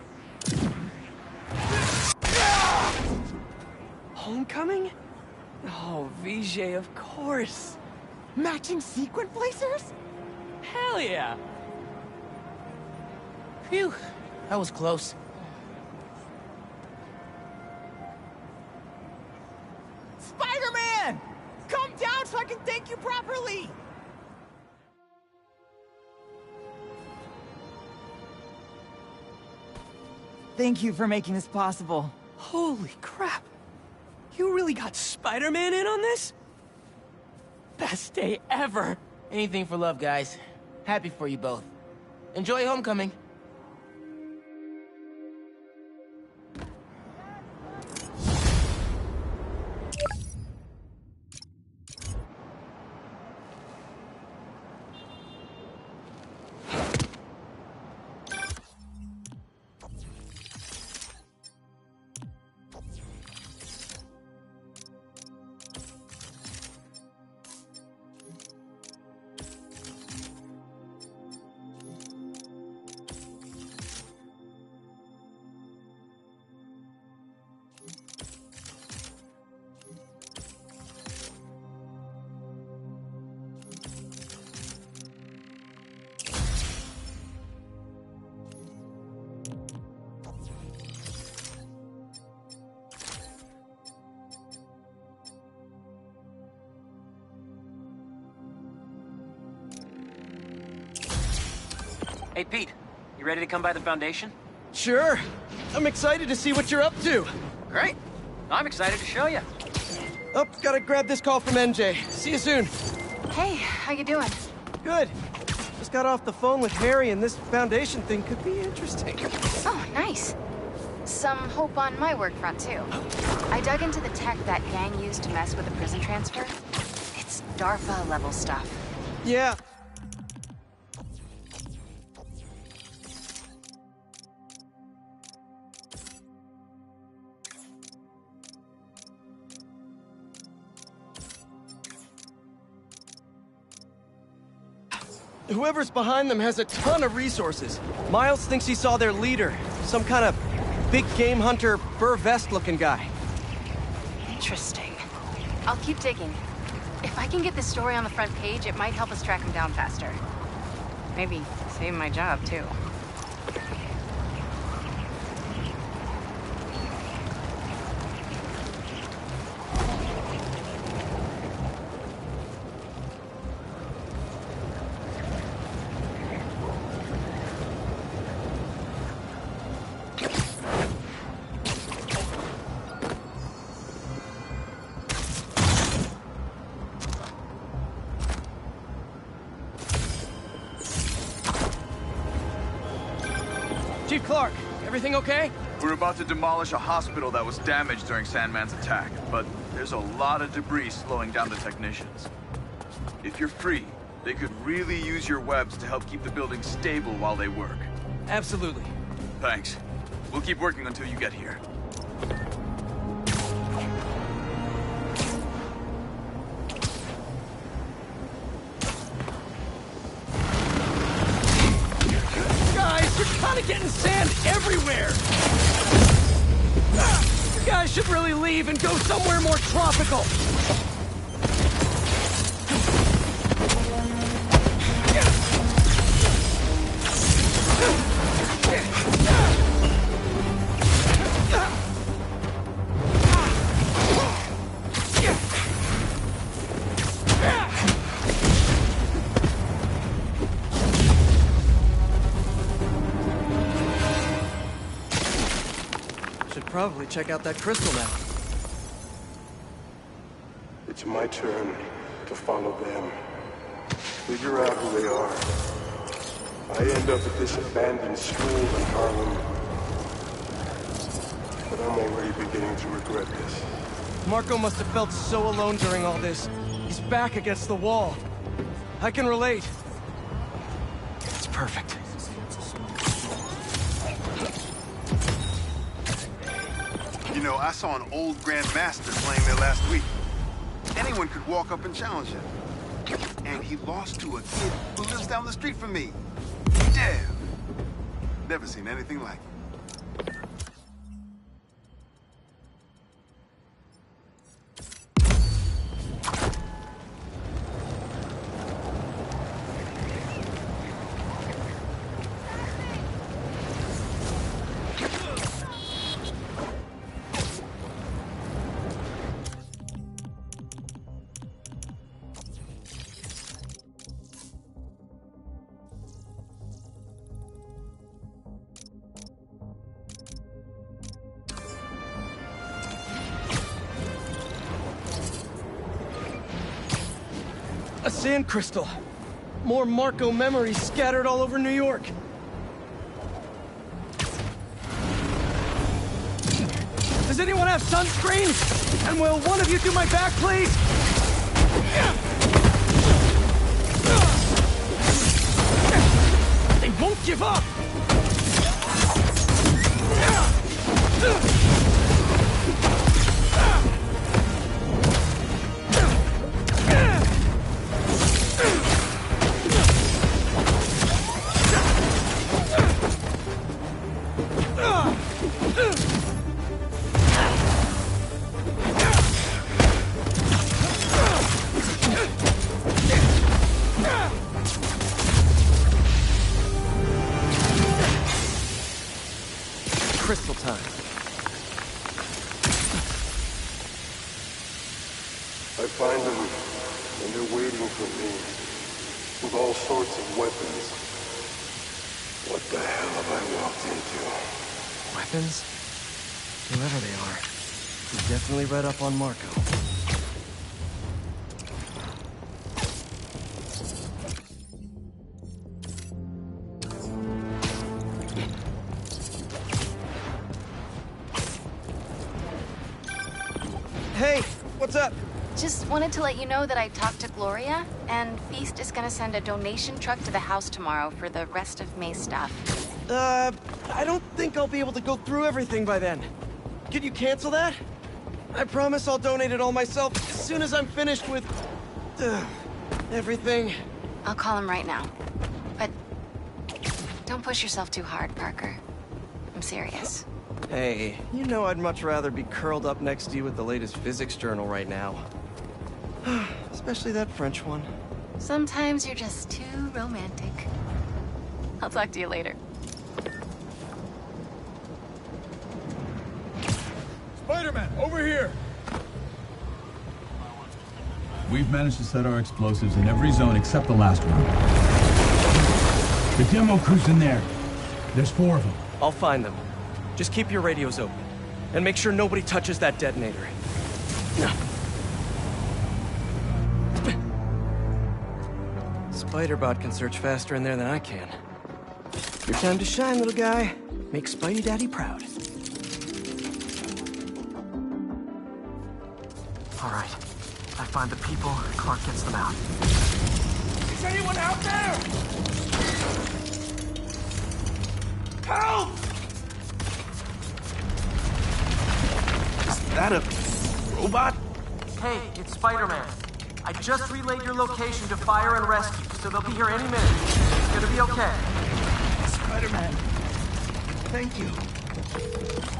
Homecoming? Oh, VJ, of course. Matching sequin blazers? Hell yeah. Phew, that was close. Spider-Man! Come down so I can thank you properly! Thank you for making this possible. Holy crap. You really got Spider-Man in on this? Best day ever. Anything for love, guys. Happy for you both. Enjoy Homecoming. Hey, Pete. You ready to come by the Foundation? Sure. I'm excited to see what you're up to. Great. I'm excited to show you. Oh, gotta grab this call from NJ. See you soon. Hey, how you doing? Good. Just got off the phone with Harry, and this Foundation thing could be interesting. Oh, nice. Some hope on my work front, too. I dug into the tech that gang used to mess with the prison transfer. It's DARPA-level stuff. Yeah. Whoever's behind them has a ton of resources. Miles thinks he saw their leader, some kind of big game hunter, fur vest looking guy. Interesting. I'll keep digging. If I can get this story on the front page, it might help us track him down faster. Maybe save my job, too. Chief Clark, everything okay? We're about to demolish a hospital that was damaged during Sandman's attack, but there's a lot of debris slowing down the technicians. If you're free, they could really use your webs to help keep the building stable while they work. Absolutely. Thanks. We'll keep working until you get here. You're kind of getting sand everywhere! You guys should really leave and go somewhere more tropical! Probably check out that crystal now. It's my turn to follow them. Figure out who they are. I end up at this abandoned school in Harlem. But I'm already beginning to regret this. Marco must have felt so alone during all this. He's back against the wall. I can relate. It's perfect. You know, I saw an old Grandmaster playing there last week. Anyone could walk up and challenge him. And he lost to a kid who lives down the street from me. Damn. Never seen anything like it. A sand crystal. More Marco memories scattered all over New York. Does anyone have sunscreen? And will one of you do my back, please? They won't give up! Crystal time. I find them, and they're waiting for me, with all sorts of weapons. What the hell have I walked into? Weapons? Whoever they are, we definitely read up on Marco. Hey, what's up? Just wanted to let you know that I talked to Gloria, and Feast is gonna send a donation truck to the house tomorrow for the rest of May's stuff. I don't think I'll be able to go through everything by then. Could you cancel that? I promise I'll donate it all myself as soon as I'm finished with... everything. I'll call him right now. But don't push yourself too hard, Parker. I'm serious. Hey, you know I'd much rather be curled up next to you with the latest physics journal right now. Especially that French one. Sometimes you're just too romantic. I'll talk to you later. Spider-Man, over here! We've managed to set our explosives in every zone except the last one. The demo crew's in there. There's 4 of them. I'll find them. Just keep your radios open. And make sure nobody touches that detonator. Spider-Bot can search faster in there than I can. Your time to shine, little guy. Make Spidey Daddy proud. All right. I find the people, Clark gets them out. Is anyone out there? Help! Is that a robot? Hey, it's Spider-Man. I just relayed your location to Fire and Rescue, so they'll be here any minute. It's gonna be okay. Spider-Man. Thank you.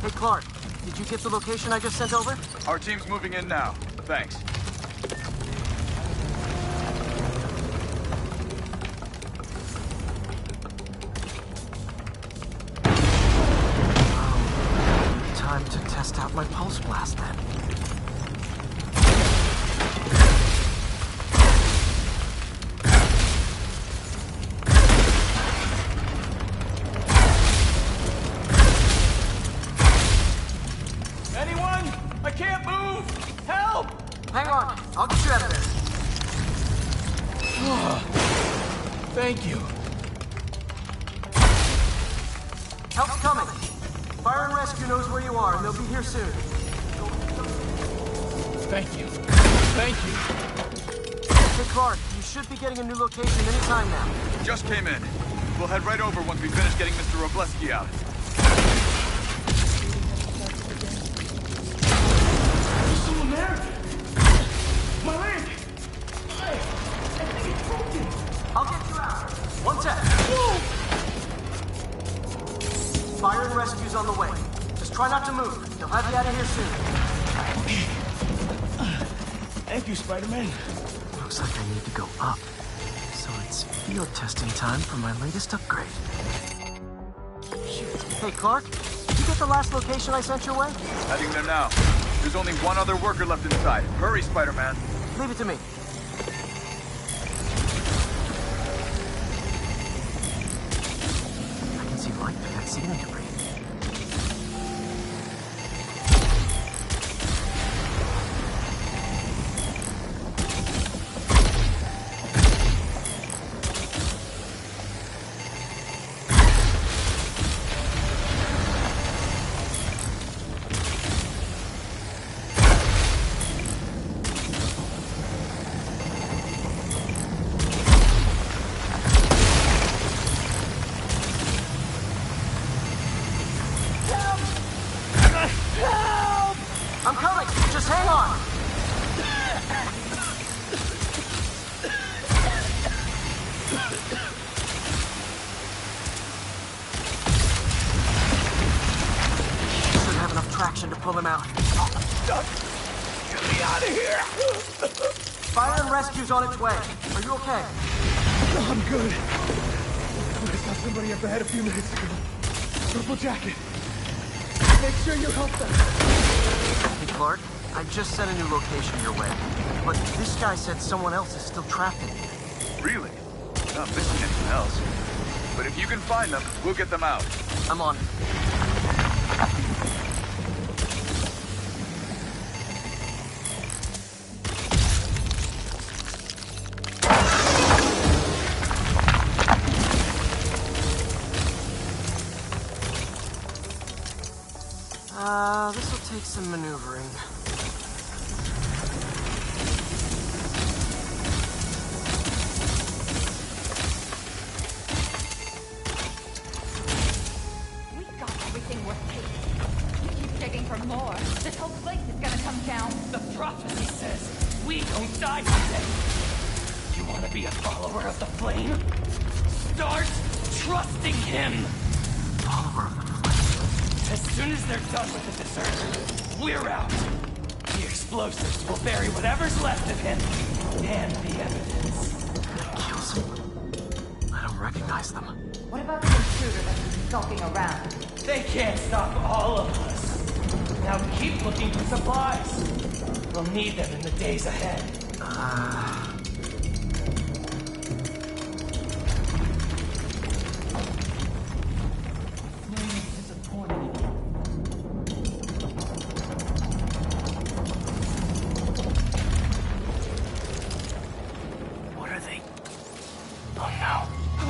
Hey, Clark, did you get the location I just sent over? Our team's moving in now. Thanks. Time to test out my pulse blast then. Anyone? I can't move! Help! Hang on, I'll get you out of there. Thank you. Help's coming. Fire and Rescue knows where you are, and they'll be here soon. Thank you. Thank you. Hey, Clark, you should be getting a new location anytime now. Just came in. We'll head right over once we finish getting Mr. Robleski out. Some American! My leg! I think it's broken! I'll get you out. One sec. Fire and Rescue's on the way. Just try not to move. They'll have you out of here soon. Thank you, Spider-Man. Looks like I need to go up. So it's field testing time for my latest upgrade. Hey, Clark, did you get the last location I sent your way? Heading there now. There's only one other worker left inside. Hurry, Spider-Man. Leave it to me. I can see light through that ceiling debris. pull them out. Get me out of here! Fire and rescue's on its way. Are you okay? No, I'm good. I saw somebody up ahead a few minutes ago. Purple jacket. Make sure you help them. Hey, Clark, I just sent a new location your way. But this guy said someone else is still trapped in here. Really? Not missing anything else. But if you can find them, we'll get them out. I'm on it. This'll take some maneuvering. We got everything worth taking. You keep digging for more. This whole place is gonna come down. The prophecy says we don't die today. You want to be a follower of the flame? Start trusting him. Follower of the flame. As soon as they're done with the dessert, we're out. The explosives will bury whatever's left of him and the evidence. That kills him. I don't recognize them. What about the intruder that's been skulking around? They can't stop all of us. Now keep looking for supplies. We'll need them in the days ahead.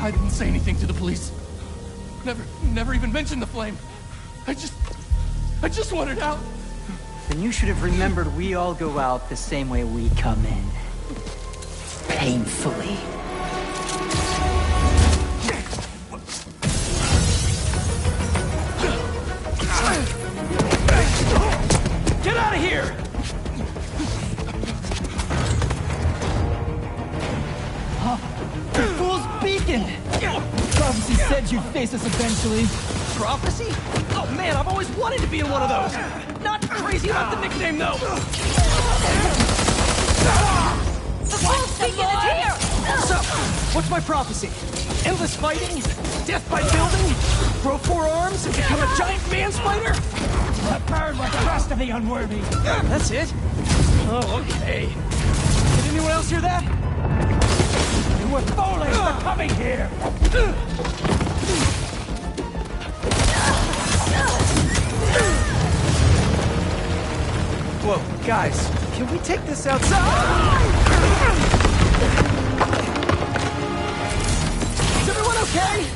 I didn't say anything to the police. Never even mentioned the flame. I just wanted out. Then you should have remembered we all go out the same way we come in. Painfully. Get out of here! Fool's Beacon! Prophecy said you'd face us eventually. Prophecy? Oh man, I've always wanted to be in one of those! Not crazy about the nickname, though! The Fool's Beacon is here! So, what's my prophecy? Endless fighting? Death by building? Grow 4 arms and become a giant man spider? Burn like the rest of the unworthy. That's it? Oh, okay. Did anyone else hear that? You were foolish for coming here! Whoa, guys, can we take this outside? Is everyone okay?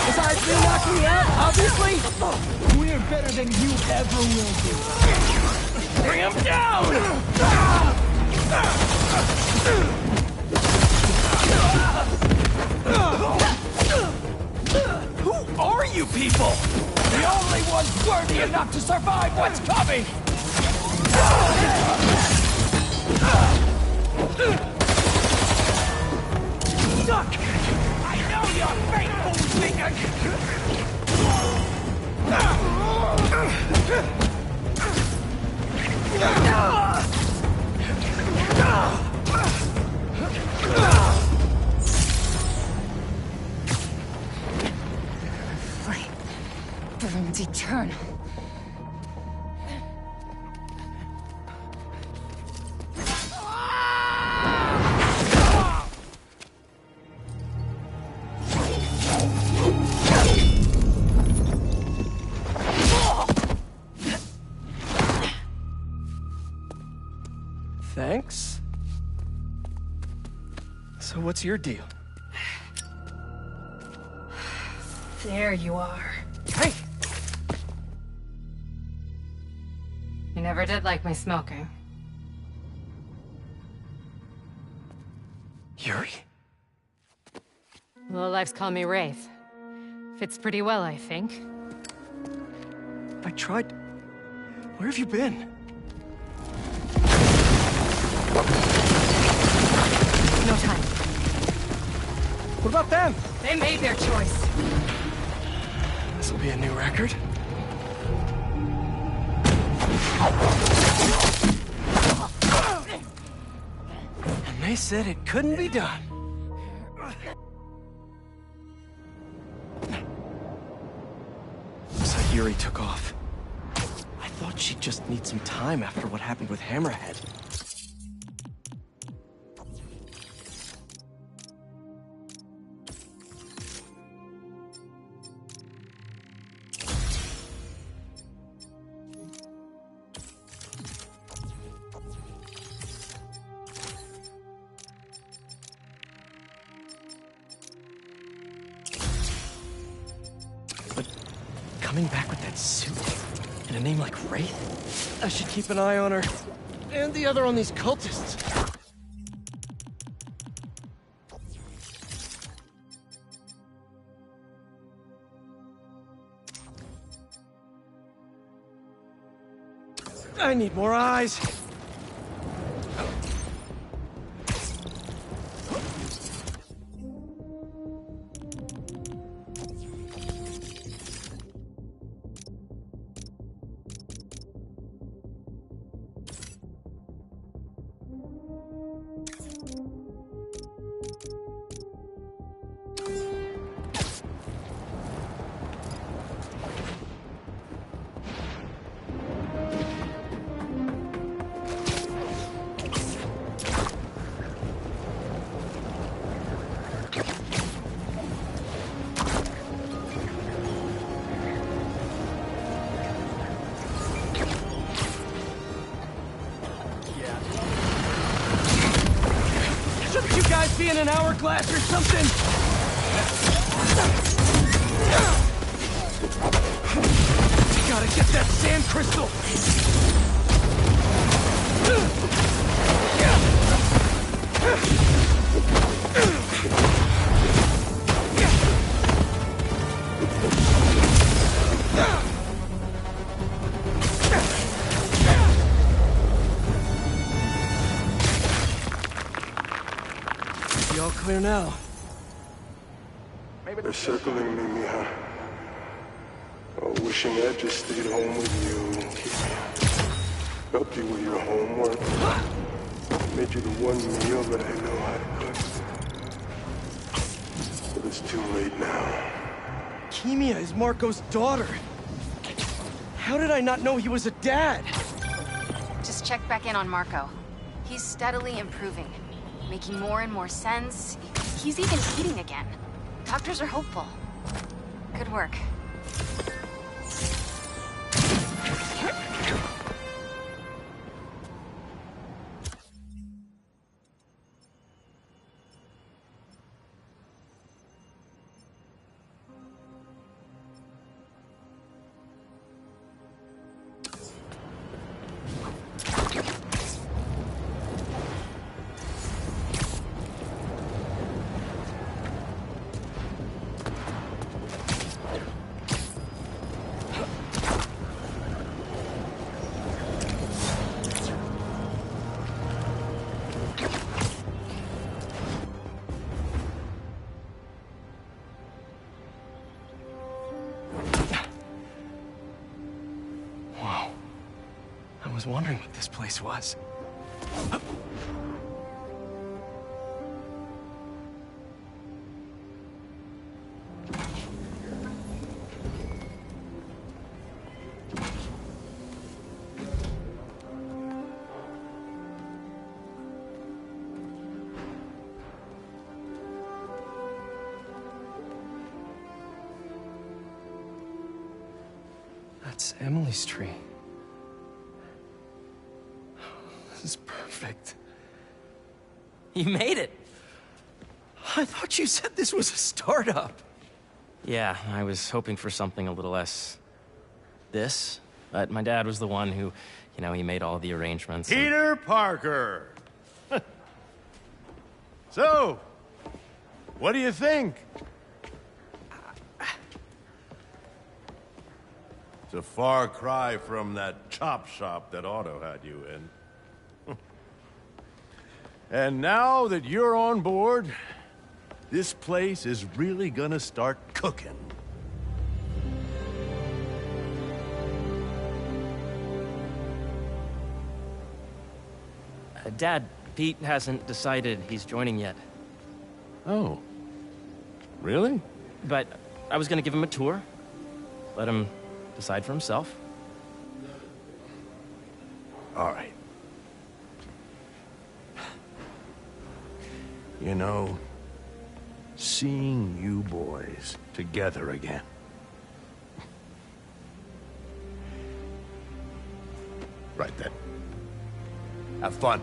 Besides me knocking me out, obviously? We're better than you ever will be. Bring him down! Who are you people? The only ones worthy enough to survive what's coming! Duck! I know your fate, Fool's Beacon! Flame burns eternal. Thanks. So what's your deal? There you are. Hey! You never did like my smoking. Yuri? Lowlifes call me Wraith. Fits pretty well, I think. I tried... Where have you been? No time. What about them? They made their choice. This'll be a new record. And they said it couldn't be done. Looks like Yuri took off. I thought she'd just need some time after what happened with Hammerhead. Coming back with that suit and a name like Wraith? I should keep an eye on her. And the other on these cultists. I need more eyes. Shouldn't you guys be in an hourglass or something? Gotta get that sand crystal! All clear now. They're circling me, Mija. Oh, wishing I'd just stayed home with you. Helped you with your homework. Made you the one meal that I know how to cook. But it's too late now. Keemia is Marco's daughter. How did I not know he was a dad? Just check back in on Marco. He's steadily improving, making more and more sense. He's even eating again. Doctors are hopeful. Good work. I was wondering what this place was. That's Emily's tree. This is perfect. You made it. I thought you said this was a startup. Yeah, I was hoping for something a little less this, but my dad was the one who, you know, he made all the arrangements. Peter Parker! So, what do you think? It's a far cry from that chop shop that Otto had you in. And now that you're on board, this place is really gonna start cooking. Dad, Pete hasn't decided he's joining yet. Oh. Really? But I was gonna give him a tour. Let him decide for himself. All right. You know, seeing you boys together again. Right then. Have fun.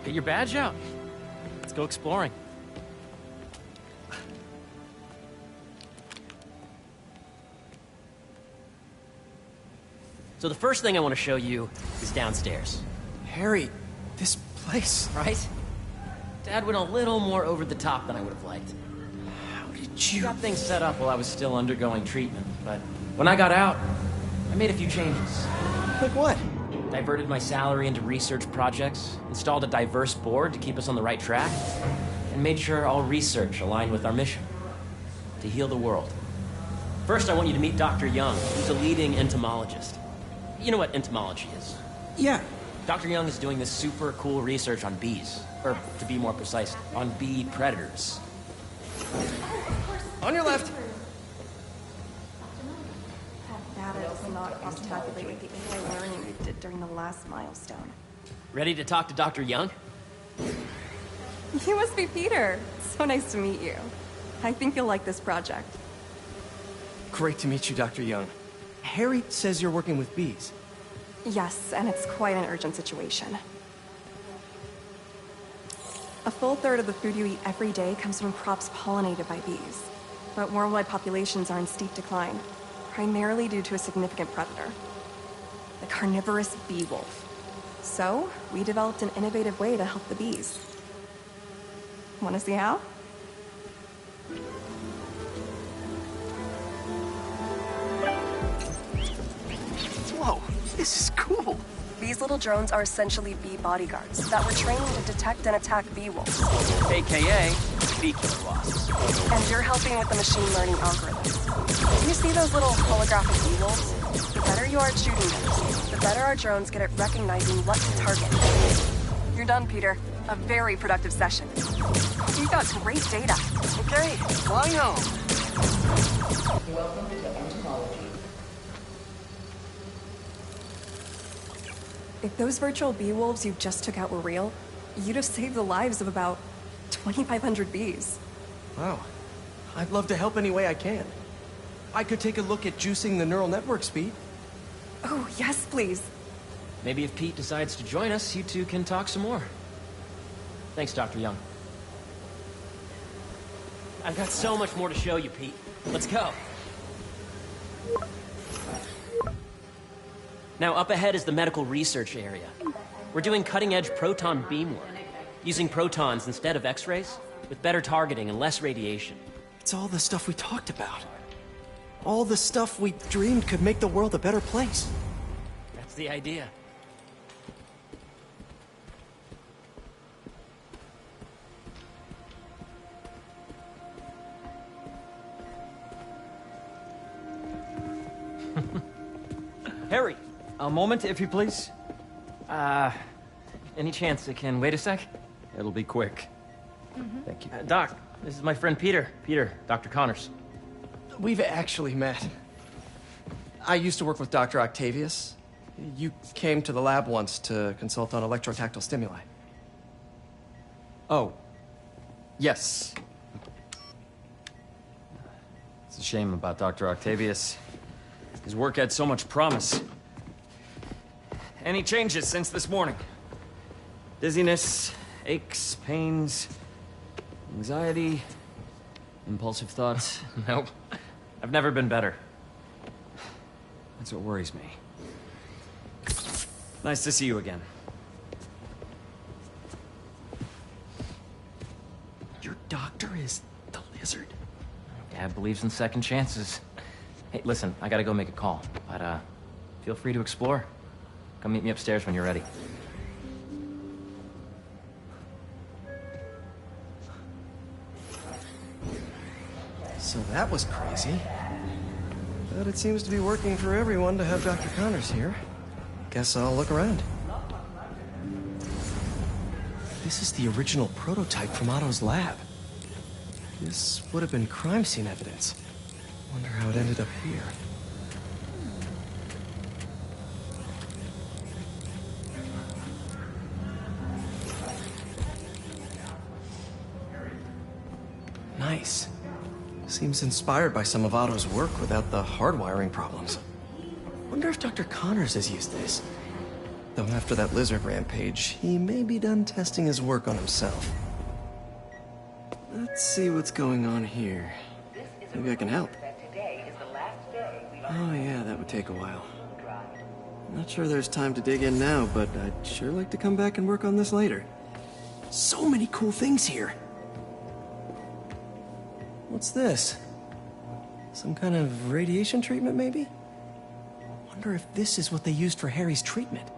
Get your badge out. Let's go exploring. So the first thing I want to show you is downstairs. Harry, this place... Right? Dad went a little more over the top than I would have liked. How did you... Got things set up while I was still undergoing treatment, but when I got out, I made a few changes. Like what? Diverted my salary into research projects, installed a diverse board to keep us on the right track, and made sure all research aligned with our mission, to heal the world. First, I want you to meet Dr. Young, who's a leading entomologist. You know what entomology is? Yeah. Dr. Young is doing this super cool research on bees, or to be more precise, on bee predators. On your left. Data does not cross-tabulate with the AI learning we did during the last milestone. Ready to talk to Dr. Young? You must be Peter. So nice to meet you. I think you'll like this project. Great to meet you, Dr. Young. Harry says you're working with bees. Yes, and it's quite an urgent situation. A full third of the food you eat every day comes from crops pollinated by bees. But worldwide populations are in steep decline, primarily due to a significant predator, the carnivorous bee wolf. So, we developed an innovative way to help the bees. Want to see how? Whoa, this is cool. These little drones are essentially bee bodyguards that were trained to detect and attack bee wolves. AKA, bee killer wasps. And you're helping with the machine learning algorithms. You see those little holographic bee wolves? The better you are at shooting them, the better our drones get at recognizing what to target. You're done, Peter. A very productive session. You've got great data. Okay, flying home. Welcome to entomology. If those virtual bee wolves you just took out were real, you'd have saved the lives of about 2,500 bees. Wow. I'd love to help any way I can. I could take a look at juicing the neural network speed. Oh, yes, please. Maybe if Pete decides to join us, you two can talk some more. Thanks, Dr. Young. I've got so much more to show you, Pete. Let's go. Now, up ahead is the medical research area. We're doing cutting-edge proton beam work, using protons instead of X-rays, with better targeting and less radiation. It's all the stuff we talked about. All the stuff we dreamed could make the world a better place. That's the idea. Harry! A moment, if you please. Any chance it can wait a sec? It'll be quick. Thank you. Doc, this is my friend Peter. Peter, Dr. Connors. We've actually met. I used to work with Dr. Octavius. You came to the lab once to consult on electrotactile stimuli. Oh. Yes. It's a shame about Dr. Octavius. His work had so much promise. Any changes since this morning? Dizziness, aches, pains, anxiety, impulsive thoughts? Nope. I've never been better. That's what worries me. Nice to see you again. Your doctor is the lizard? Dad believes in second chances. Hey, listen, I gotta go make a call, but feel free to explore. Come meet me upstairs when you're ready. So that was crazy. But it seems to be working for everyone to have Dr. Connors here. Guess I'll look around. This is the original prototype from Otto's lab. This would have been crime scene evidence. Wonder how it ended up here. Nice. Seems inspired by some of Otto's work without the hardwiring problems. Wonder if Dr. Connors has used this. Though after that lizard rampage, he may be done testing his work on himself. Let's see what's going on here. Maybe I can help. Oh yeah, that would take a while. Not sure there's time to dig in now, but I'd sure like to come back and work on this later. So many cool things here. What's this? Some kind of radiation treatment, maybe? Wonder if this is what they used for Harry's treatment.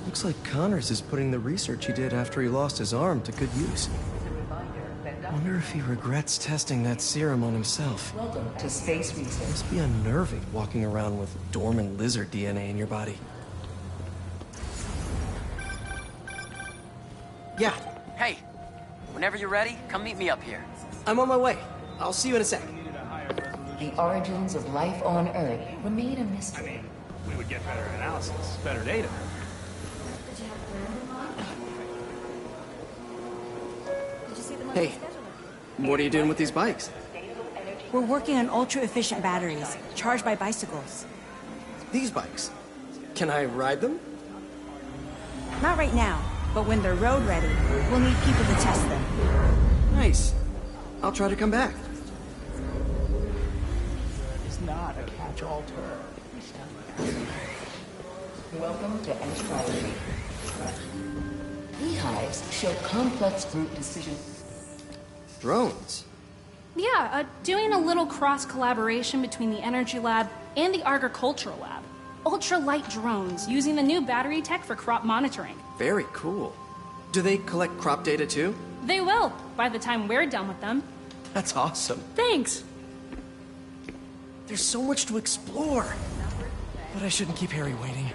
Looks like Connors is putting the research he did after he lost his arm to good use. Wonder if he regrets testing that serum on himself. Welcome to Space Research. Must be unnerving walking around with dormant lizard DNA in your body. Yeah. Hey, whenever you're ready, come meet me up here. I'm on my way. I'll see you in a sec. The origins of life on Earth remain a mystery. I mean, we would get better analysis, better data. Hey, what are you doing with these bikes? We're working on ultra-efficient batteries, charged by bicycles. These bikes? Can I ride them? Not right now, but when they're road ready, we'll need people to test them. Nice. I'll try to come back. It's not a catch-all term. Welcome to Astrology. Beehives show complex group decision. Drones? Yeah, doing a little cross-collaboration between the Energy Lab and the Agricultural Lab. Ultra-light drones using the new battery tech for crop monitoring. Very cool. Do they collect crop data too? They will, by the time we're done with them. That's awesome. Thanks. There's so much to explore. But I shouldn't keep Harry waiting.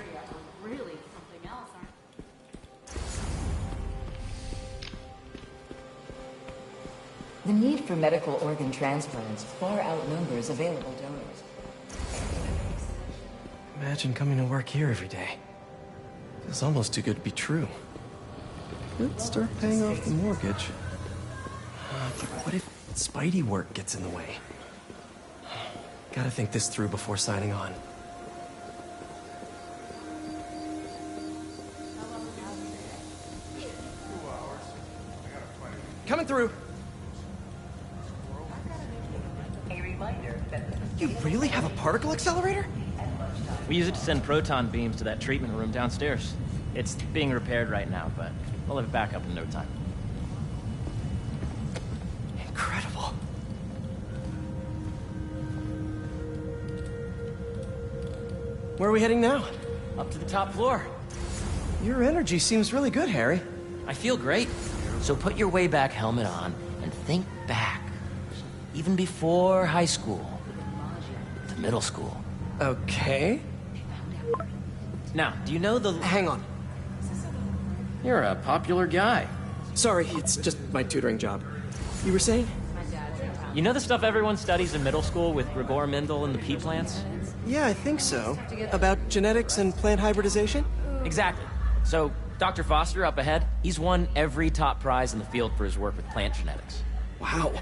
The need for medical organ transplants far outnumbers available donors. Imagine coming to work here every day. Feels almost too good to be true. Let's start paying off the mortgage. But what if Spidey work gets in the way? Gotta think this through before signing on. Coming through. You really have a particle accelerator? We use it to send proton beams to that treatment room downstairs. It's being repaired right now, but we'll have it back up in no time. Incredible. Where are we heading now? Up to the top floor. Your energy seems really good, Harry. I feel great. So put your way back helmet on and think back. Even before high school. To middle school. Okay. Now, do you know the... Hang on. You're a popular guy. Sorry, it's just my tutoring job. You were saying? You know the stuff everyone studies in middle school with Gregor Mendel and the pea plants? Yeah, I think so. About genetics and plant hybridization? Exactly. So, Dr. Foster up ahead, he's won every top prize in the field for his work with plant genetics. Wow.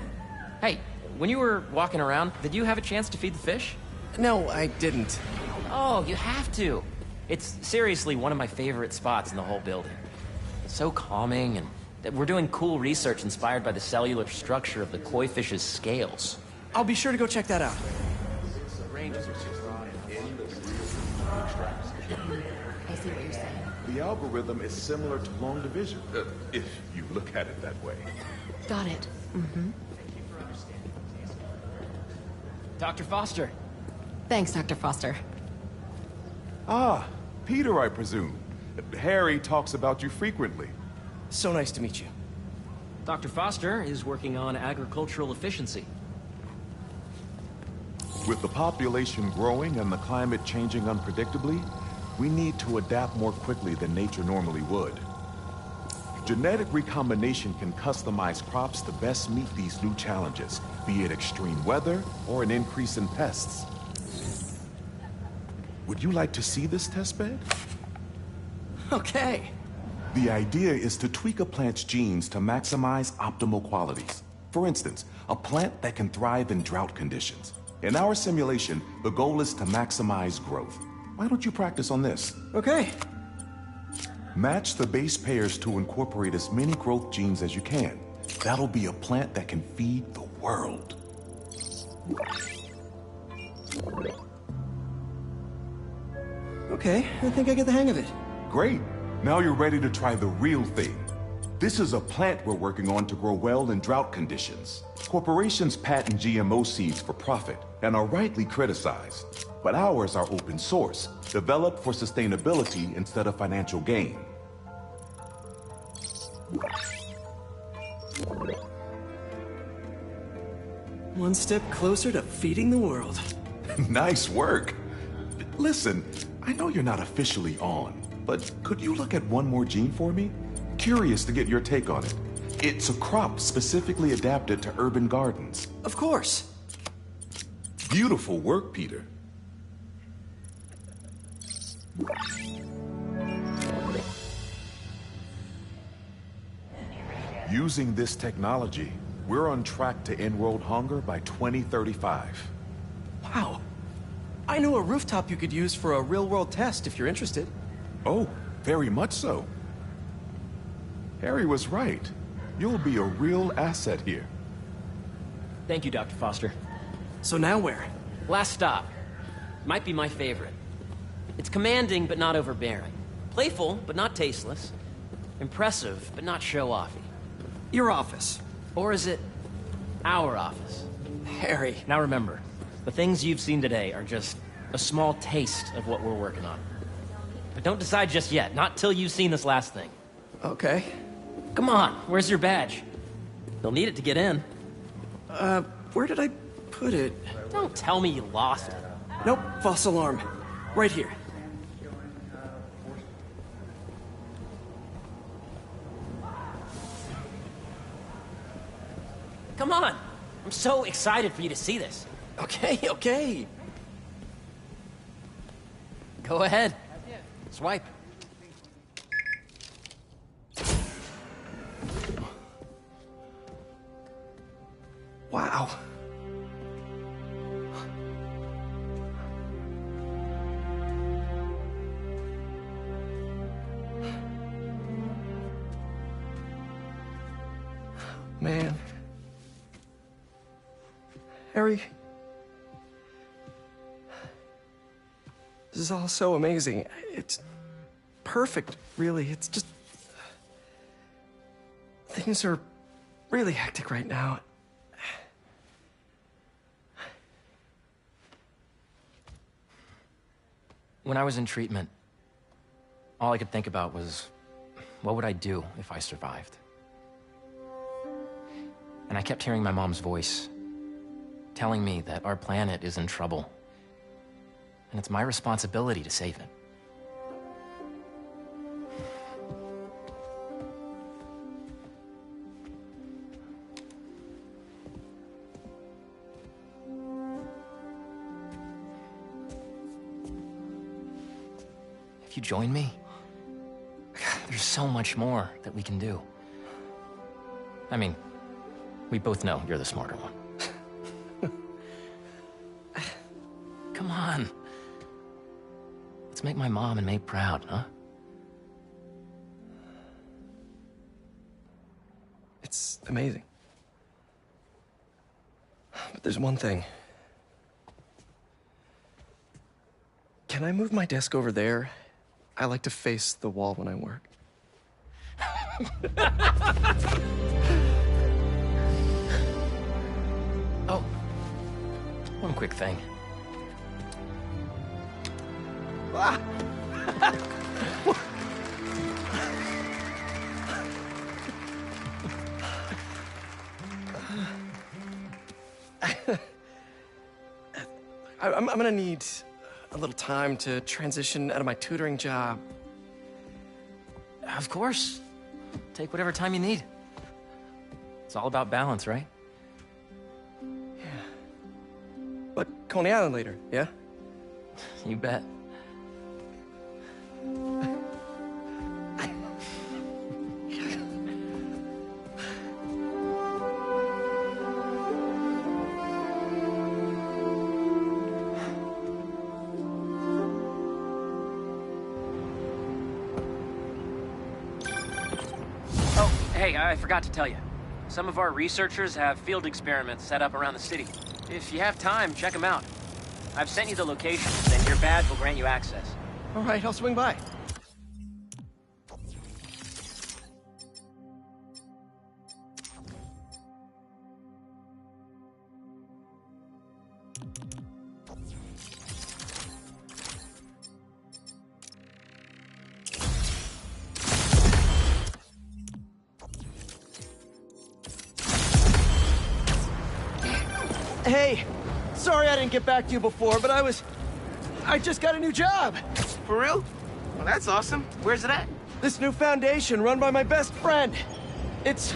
Hey, when you were walking around, did you have a chance to feed the fish? No, I didn't. Oh, you have to. It's seriously one of my favorite spots in the whole building. It's so calming, and we're doing cool research inspired by the cellular structure of the koi fish's scales. I'll be sure to go check that out. I see what you're saying. The algorithm is similar to long division, if you look at it that way. Got it. Mm-hmm. Dr. Foster. Thanks, Dr. Foster. Ah, Peter, I presume. Harry talks about you frequently. So nice to meet you. Dr. Foster is working on agricultural efficiency. With the population growing and the climate changing unpredictably, we need to adapt more quickly than nature normally would. Genetic recombination can customize crops to best meet these new challenges, be it extreme weather or an increase in pests. Would you like to see this testbed? Okay. The idea is to tweak a plant's genes to maximize optimal qualities. For instance, a plant that can thrive in drought conditions. In our simulation, the goal is to maximize growth. Why don't you practice on this? Okay. Match the base pairs to incorporate as many growth genes as you can. That'll be a plant that can feed the world. Okay, I think I get the hang of it. Great. Now you're ready to try the real thing. This is a plant we're working on to grow well in drought conditions. Corporations patent GMO seeds for profit and are rightly criticized. But ours are open source, developed for sustainability instead of financial gain. One step closer to feeding the world. Nice work. Listen, I know you're not officially on, but could you look at one more gene for me? Curious to get your take on it. It's a crop specifically adapted to urban gardens. Of course. Beautiful work, Peter. Using this technology, we're on track to end world hunger by 2035. Wow. I know a rooftop you could use for a real-world test if you're interested. Oh, very much so. Harry was right. You'll be a real asset here. Thank you, Dr. Foster. So now where? Last stop. Might be my favorite. It's commanding, but not overbearing. Playful, but not tasteless. Impressive, but not show-offy. Your office. Or is it our office? Harry. Now remember, the things you've seen today are just a small taste of what we're working on. But don't decide just yet, not till you've seen this last thing. Okay. Come on, where's your badge? You'll need it to get in. Where did I put it? Don't tell me you lost it. Nope, false alarm. Right here. Come on! I'm so excited for you to see this. Okay. Go ahead. Swipe. Wow. Man. Harry. This is all so amazing. It's perfect, really. It's just... things are really hectic right now. When I was in treatment, all I could think about was, what would I do if I survived? And I kept hearing my mom's voice, telling me that our planet is in trouble, and it's my responsibility to save it. If you join me, there's so much more that we can do. I mean, we both know you're the smarter one. Come on. Let's make my mom and May proud, huh? It's amazing. But there's one thing. Can I move my desk over there? I like to face the wall when I work. Oh, one quick thing. Ah. I'm gonna need a little time to transition out of my tutoring job. Of course. Take whatever time you need. It's all about balance, right? But Coney Island later, yeah? You bet. Hey, I forgot to tell you. Some of our researchers have field experiments set up around the city. If you have time, check them out. I've sent you the locations, and your badge will grant you access. All right, I'll swing by. Hey, sorry I didn't get back to you before, but I just got a new job. For real? Well, that's awesome. Where's it at? This new foundation run by my best friend. It's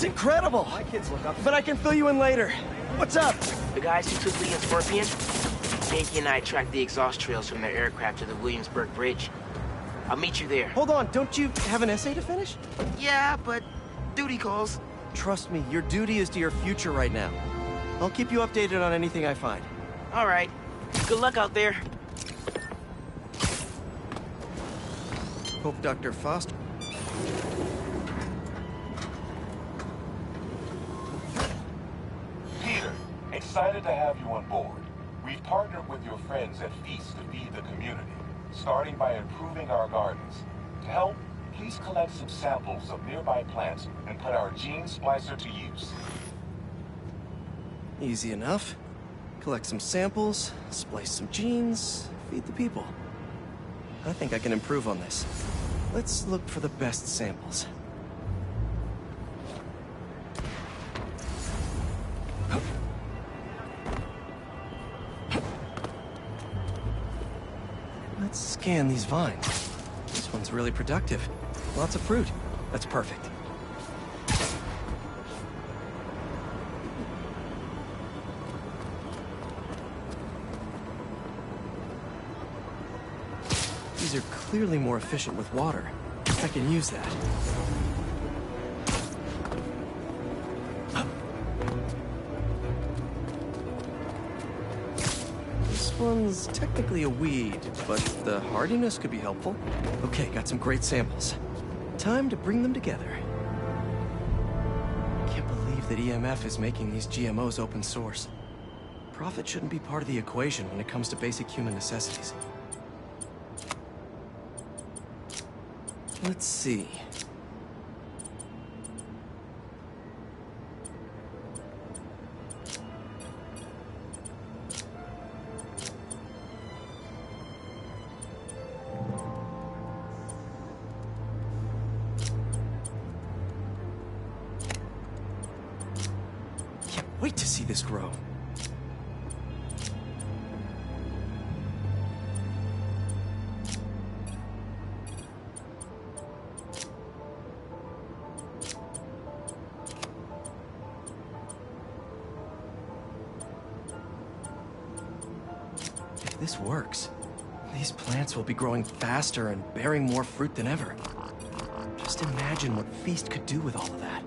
incredible. My kids look up. But I can fill you in later. What's up? The guys who took Lee and Scorpion? Yankee and I tracked the exhaust trails from their aircraft to the Williamsburg Bridge. I'll meet you there. Hold on, don't you have an essay to finish? Yeah, but duty calls. Trust me, your duty is to your future right now. I'll keep you updated on anything I find. All right. Good luck out there. Hope Dr. Foster... Peter, excited to have you on board. We've partnered with your friends at Feast to feed the community, starting by improving our gardens. To help, please collect some samples of nearby plants and put our gene splicer to use. Easy enough. Collect some samples, splice some genes, feed the people. I think I can improve on this. Let's look for the best samples. Let's scan these vines. This one's really productive. Lots of fruit. That's perfect. These are clearly more efficient with water. I can use that. This one's technically a weed, but the hardiness could be helpful. Okay, got some great samples. Time to bring them together. Can't believe that EMF is making these GMOs open source. Profit shouldn't be part of the equation when it comes to basic human necessities. Let's see. Can't wait to see this grow. If this works, these plants will be growing faster and bearing more fruit than ever. Just imagine what Feast could do with all of that.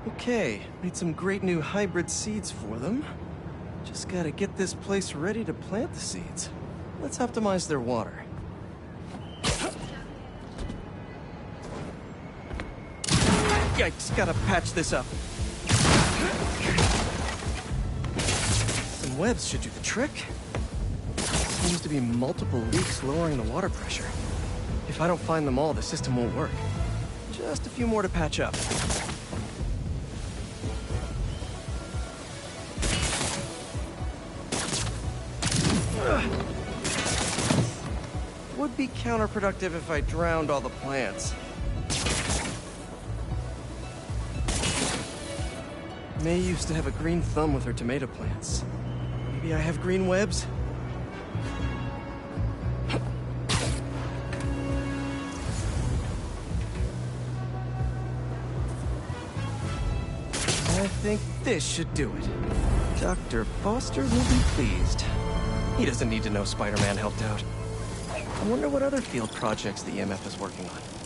Okay, made some great new hybrid seeds for them. Just gotta get this place ready to plant the seeds. Let's optimize their water. Yikes, gotta patch this up. Some webs should do the trick. Seems to be multiple leaks lowering the water pressure. If If I don't find them all, the system won't work. Just a few more to patch up. Would be counterproductive if I drowned all the plants. May used to have a green thumb with her tomato plants. Maybe I have green webs? I think this should do it. Dr. Foster will be pleased. He doesn't need to know Spider-Man helped out. I wonder what other field projects the EMF is working on.